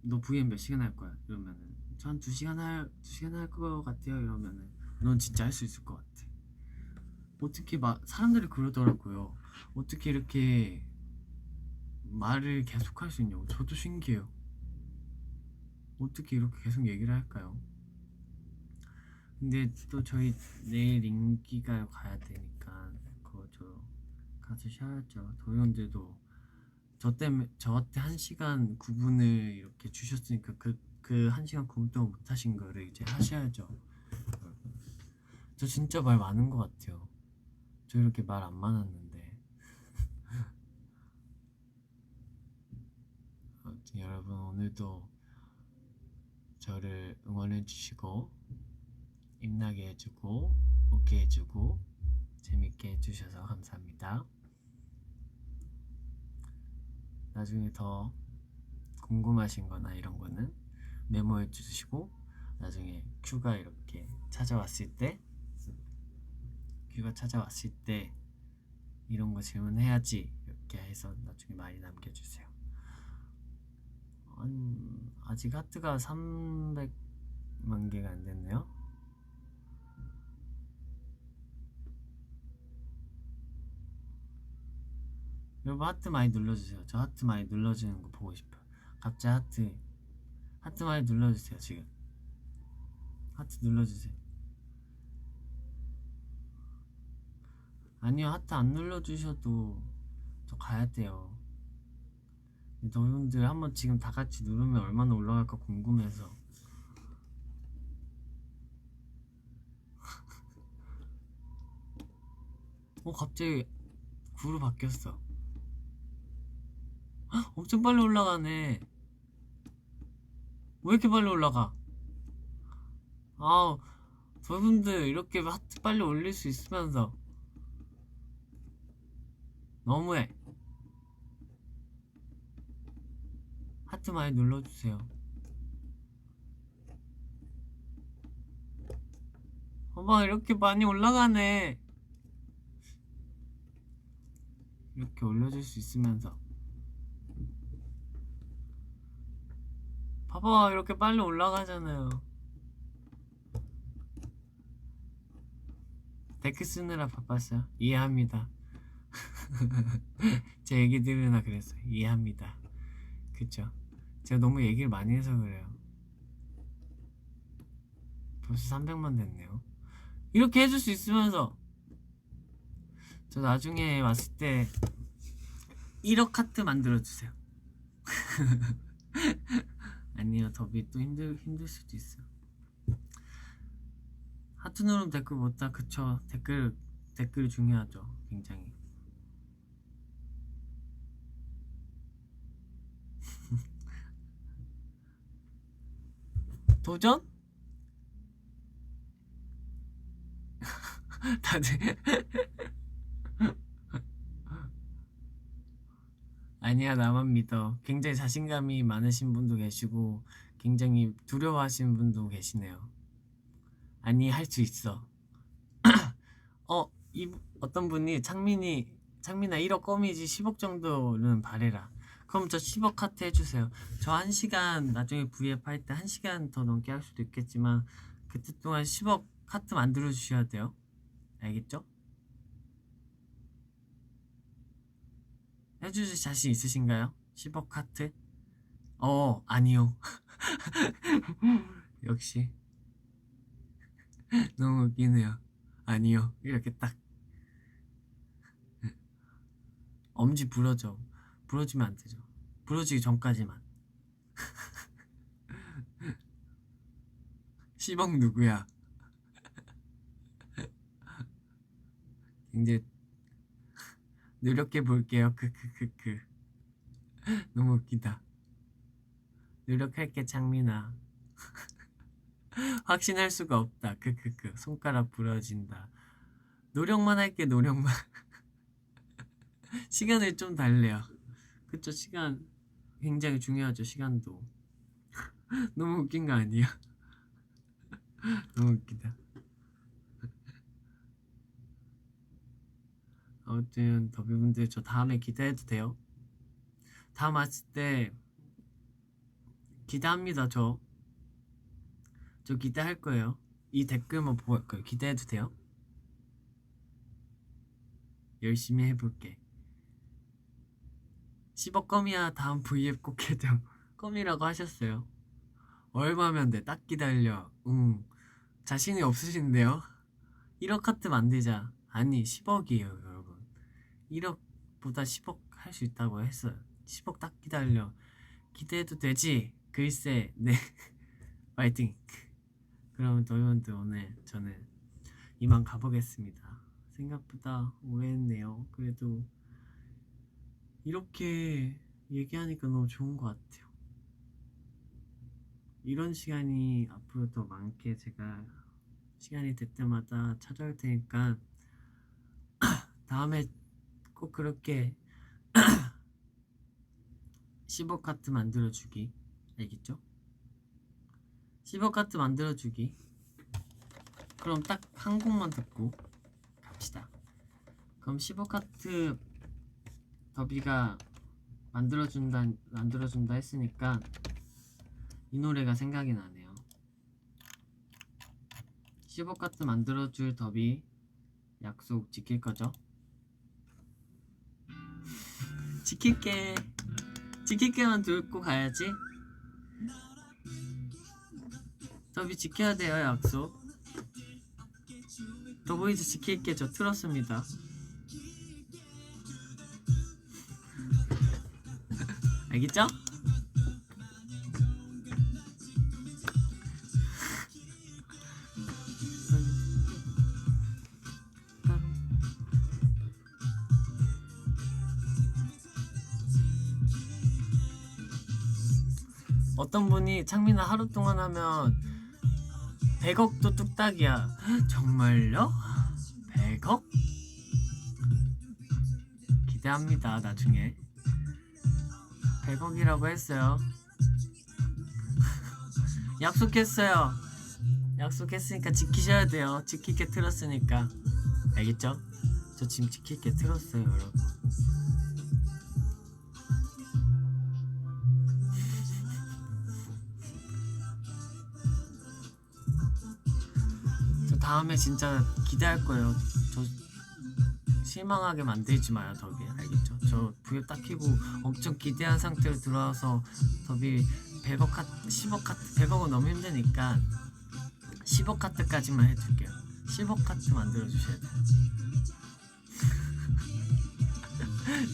너 VM 몇 시간 할 거야? 이러면은 저 한 2시간 할 것 같아요. 이러면은 넌 진짜 할 수 있을 것 같아. 어떻게 사람들이 그러더라고요. 어떻게 이렇게 말을 계속 할 수 있냐고. 저도 신기해요. 어떻게 이렇게 계속 얘기를 할까요? 근데 또 저희 내일 인기가요 가야 되니까 그거 저 가서 쉬어야죠. 도현들도 저한테 1시간 9분을 이렇게 주셨으니까 그 1시간 9분 동안 못 하신 거를 이제 하셔야죠. 저 진짜 말 많은 것 같아요. 저 이렇게 말 안 많았는데. 아무튼 여러분 오늘도 저를 응원해 주시고 입나게 해주고 웃게 해주고 재밌게 해주셔서 감사합니다. 나중에 더 궁금하신 거나 이런 거는 메모해 주시고 나중에 큐가 찾아왔을 때 이런 거 질문해야지 이렇게 해서 나중에 많이 남겨주세요. 아직 하트가 300만 개가 안 됐네요. 여러분 하트 많이 눌러주세요. 저 하트 많이 눌러주는 거 보고 싶어요. 갑자기 하트 많이 눌러주세요. 지금 하트 눌러주세요. 아니요 하트 안 눌러주셔도 저 가야 돼요. 너희들 한번 지금 다 같이 누르면 얼마나 올라갈까 궁금해서. 갑자기 9로 바뀌었어. 헉, 엄청 빨리 올라가네. 왜 이렇게 빨리 올라가? 아우, 저분들 이렇게 하트 빨리 올릴 수 있으면서 너무해. 하트 많이 눌러주세요. 봐봐, 이렇게 많이 올라가네. 이렇게 올려줄 수 있으면서 봐봐, 이렇게 빨리 올라가잖아요. 데크 쓰느라 바빴어요. 이해합니다. 제 얘기 들으나 그랬어요. 이해합니다. 그쵸? 제가 너무 얘기를 많이 해서 그래요. 벌써 300만 됐네요. 이렇게 해줄 수 있으면서 저 나중에 왔을 때 1억 하트 만들어주세요. 아니요, 더비 또 힘들 수도 있어요. 하트 누르면 댓글 못다. 그쵸? 댓글이 중요하죠. 굉장히. 도전? 다들 아니야, 나만 믿어. 굉장히 자신감이 많으신 분도 계시고 굉장히 두려워하시는 분도 계시네요. 아니, 할 수 있어. 어떤 분이 창민아 1억 껌이지 10억 정도는 바래라. 그럼 저 10억 하트 해주세요. 저 1시간 나중에 V앱 할 때 1시간 더 넘게 할 수도 있겠지만 그때 동안 10억 하트 만들어 주셔야 돼요. 알겠죠? 해주실 자신 있으신가요? 10억 하트? 아니요. 역시 너무 웃기네요. 아니요. 이렇게 딱 엄지 부러져. 부러지면 안 되죠. 부러지기 전까지만. 10억 누구야? 이제 노력해 볼게요. 크크크크. 너무 웃기다. 노력할게 창민아. 확신할 수가 없다. 크크크. 손가락 부러진다. 노력만 할게. 노력만. 시간을 좀 달래요. 그쵸? 시간 굉장히 중요하죠. 시간도. 너무 웃긴 거 아니야? 너무 웃기다. 아무튼 더비분들 저 다음에 기대해도 돼요? 다음 왔을 때 기대합니다. 저 기대할 거예요. 이 댓글만 보고 할 거예요. 기대해도 돼요? 열심히 해볼게. 10억 껌이야. 다음 V앱 꼭 해줘. 껌이라고 하셨어요. 얼마면 돼? 딱 기다려. 자신이 없으신데요? 1억 하트 만들자. 아니 10억이에요 여러분. 1억보다 10억 할 수 있다고 했어요. 10억 딱 기다려. 기대해도 되지? 글쎄. 네. 파이팅. 그럼 더위원들 오늘 저는 이만 가보겠습니다. 생각보다 오래 했네요. 그래도 이렇게 얘기하니까 너무 좋은 것 같아요. 이런 시간이 앞으로 더 많게 제가 시간이 될 때마다 찾아올 테니까 다음에 꼭 그렇게 10억 카트 만들어주기. 알겠죠? 10억 카트 만들어주기. 그럼 딱 한 곡만 듣고 갑시다. 그럼 10억 카트 더비가 만들어준다 했으니까 이 노래가 생각이 나네요. 10억 카트 만들어줄 더비 약속 지킬 거죠? 지킬게만 들고 가야지. 더비 지켜야 돼요. 약속. 더보이즈 지킬게. 저 틀었습니다. 알겠죠? 어떤 분이 창민아 하루 동안 하면 100억도 뚝딱이야. 정말요? 100억? 기대합니다. 나중에 100억이라고 했어요. 약속했어요. 약속했으니까 지키셔야 돼요. 지킬 게 틀었으니까. 알겠죠? 저 지금 지킬 게 틀었어요, 여러분. 저 다음에 진짜 기대할 거예요. 저 실망하게 만들지 마요, 더비. 알겠죠? 저 부엽 딱 키고 엄청 기대한 상태로 들어와서 더비 100억 카트, 10억 카트, 100억은 너무 힘드니까 10억 카트까지만 해줄게요. 10억 카트 만들어주셔야 돼요.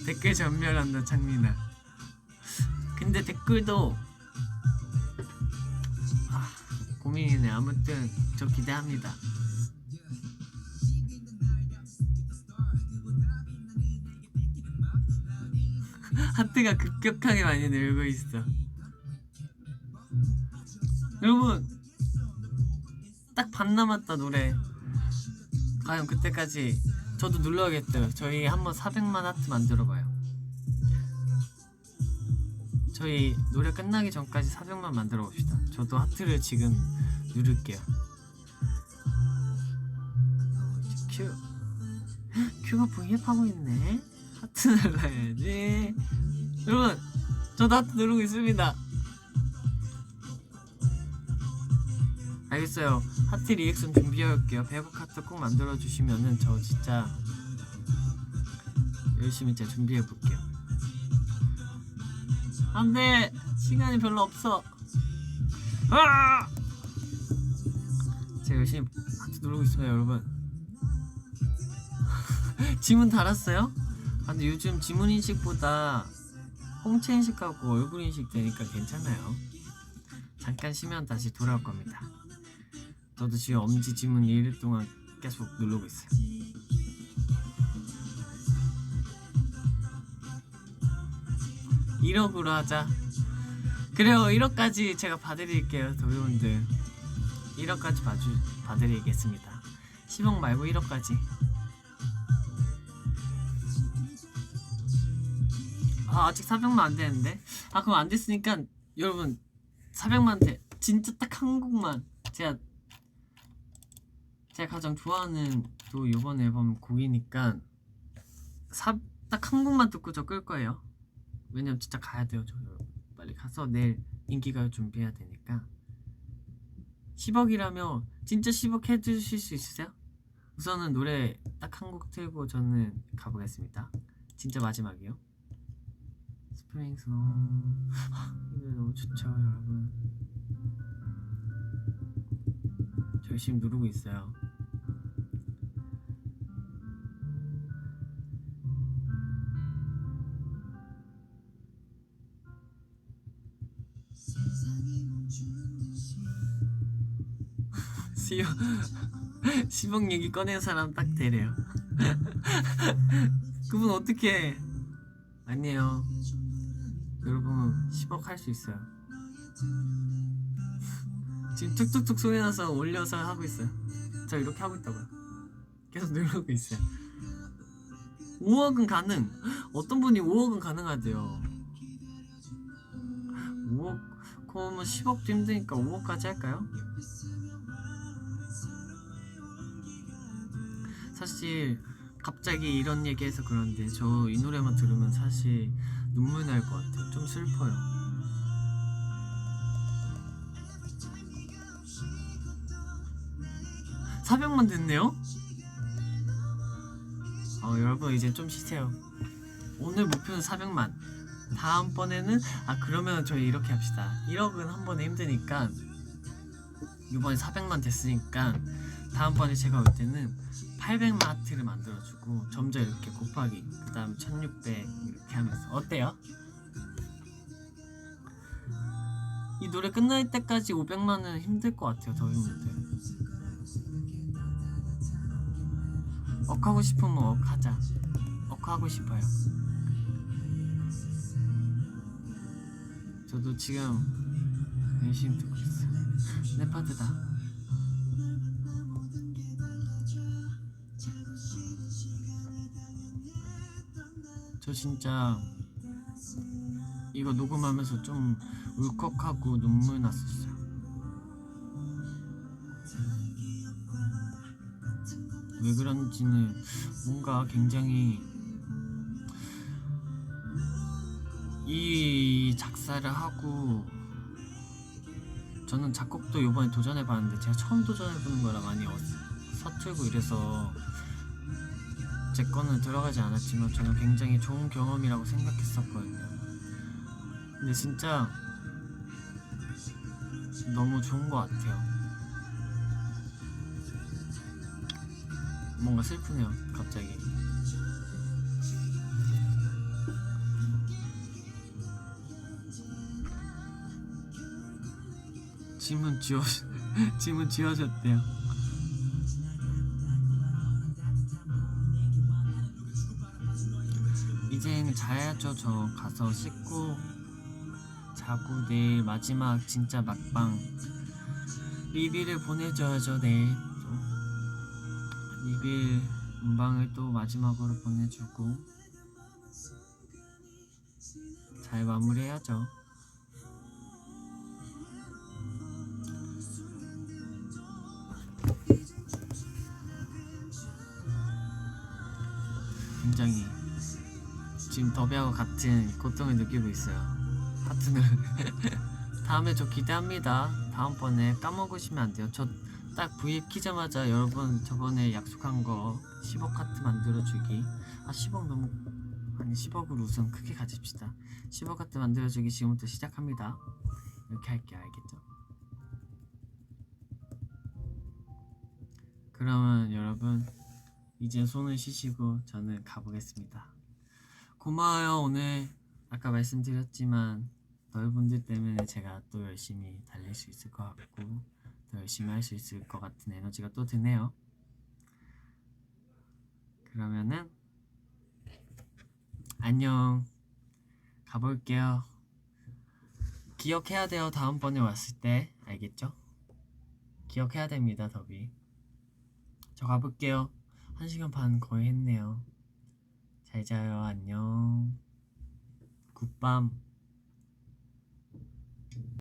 댓글 전멸한다, 창민아. 근데 댓글도 고민이네. 아무튼 저 기대합니다. 하트가 급격하게 많이 늘고 있어. 여러분 딱 반 남았다. 노래 과연 그때까지 저도 눌러야겠어요. 저희 한번 400만 하트 만들어봐요. 저희 노래 끝나기 전까지 400만 만들어 봅시다. 저도 하트를 지금 누를게요. 큐가 V앱 하고 있네. 하트 눌러야지. 여러분 저도 하트 누르고 있습니다. 알겠어요. 하트 리액션 준비해올게요. 100억 하트 꼭 만들어주시면은 저 진짜 열심히 제가 준비해볼게요. 안돼! 시간이 별로 없어. 제가 열심히 하트 누르고 있습니다, 여러분. 지문 달았어요? 근데 요즘 지문 인식보다 홍채 인식하고 얼굴 인식 되니까 괜찮아요. 잠깐 쉬면 다시 돌아올 겁니다. 저도 지금 엄지 지문 1일 동안 계속 누르고 있어요. (1억으로) 하자. 그래요. 1억까지 제가 봐드릴게요. 여러분들 1억까지 봐드리겠습니다. 10억 말고 1억까지. 아직 400만 안 되는데. 그럼 안 됐으니까 여러분 400만 돼. 진짜 딱 한 곡만. 제가 가장 좋아하는 또 이번 앨범 곡이니까 딱 한 곡만 듣고 저 끌 거예요. 왜냐면 진짜 가야 돼요. 저 빨리 가서 내일 인기가요 준비해야 되니까. 10억이라면 진짜 10억 해주실 수 있으세요? 우선은 노래 딱 한 곡 틀고 저는 가보겠습니다. 진짜 마지막이요. 스프링송. 이 노래 너무 좋죠, 여러분. 저 열심히 누르고 있어요. 시어 10억 얘기 꺼낸 사람 딱 되래요. 그분 어떻게? 아니에요. 여러분 10억 할 수 있어요. 지금 툭툭툭 소리 나서 올려서 하고 있어요. 저 이렇게 하고 있다고요. 계속 누르고 있어요. 5억은 가능. 어떤 분이 5억은 가능하대요. 5억? 그러면 10억도 힘드니까 5억까지 할까요? 사실 갑자기 이런 얘기해서 그런데 저 이 노래만 들으면 사실 눈물 날 것 같아요. 좀 슬퍼요. (400만) 됐네요? 여러분 이제 좀 쉬세요. 오늘 목표는 400만. 다음번에는 그러면 저희 이렇게 합시다. 1억은 한 번에 힘드니까 이번에 400만 됐으니까 다음번에 제가 올 때는 800만 하트를 만들어주고 점점 이렇게 곱하기 그 다음 1600 이렇게 하면서 어때요? 이 노래 끝날 때까지 500만은 힘들 것 같아요. 더 힘들. 억하고 싶으면 억하자. 억하고 싶어요. 저도 지금 열심히 듣고 있어. 내 파트다. 저 진짜 이거 녹음하면서 좀 울컥하고 눈물 났었어요. 왜 그런지는 뭔가 굉장히 이 작사를 하고 저는 작곡도 이번에 도전해봤는데 제가 처음 도전해보는 거라 많이 서툴고 이래서 제 거는 들어가지 않았지만 저는 굉장히 좋은 경험이라고 생각했었거든요. 근데 진짜 너무 좋은 것 같아요. 뭔가 슬프네요 갑자기. 짐은 지워졌대요. 이젠 자야죠. 저 가서 씻고 자고 내일 마지막 진짜 막방 리뷰를 보내줘야죠. 내일 또 리뷰 음방을 또 마지막으로 보내주고 잘 마무리해야죠. 굉장히 지금 더비하고 같은 고통을 느끼고 있어요. 하트는 다음에 저 기대합니다. 다음번에 까먹으시면 안 돼요. 저 딱 V앱 키자마자 여러분 저번에 약속한 거 10억 하트 만들어주기. 10억 너무 아니 10억으로 우선 크게 가집시다. 10억 하트 만들어주기 지금부터 시작합니다. 이렇게 할게요. 알겠죠? 그러면 여러분 이제 손을 쉬시고 저는 가보겠습니다. 고마워요. 오늘 아까 말씀드렸지만 너희분들 때문에 제가 또 열심히 달릴 수 있을 것 같고 더 열심히 할 수 있을 것 같은 에너지가 또 드네요. 그러면은 안녕. 가볼게요. 기억해야 돼요. 다음번에 왔을 때. 알겠죠? 기억해야 됩니다. 더비. 저 가볼게요. 1시간 반 거의 했네요. 잘 자요. 안녕. 굿밤.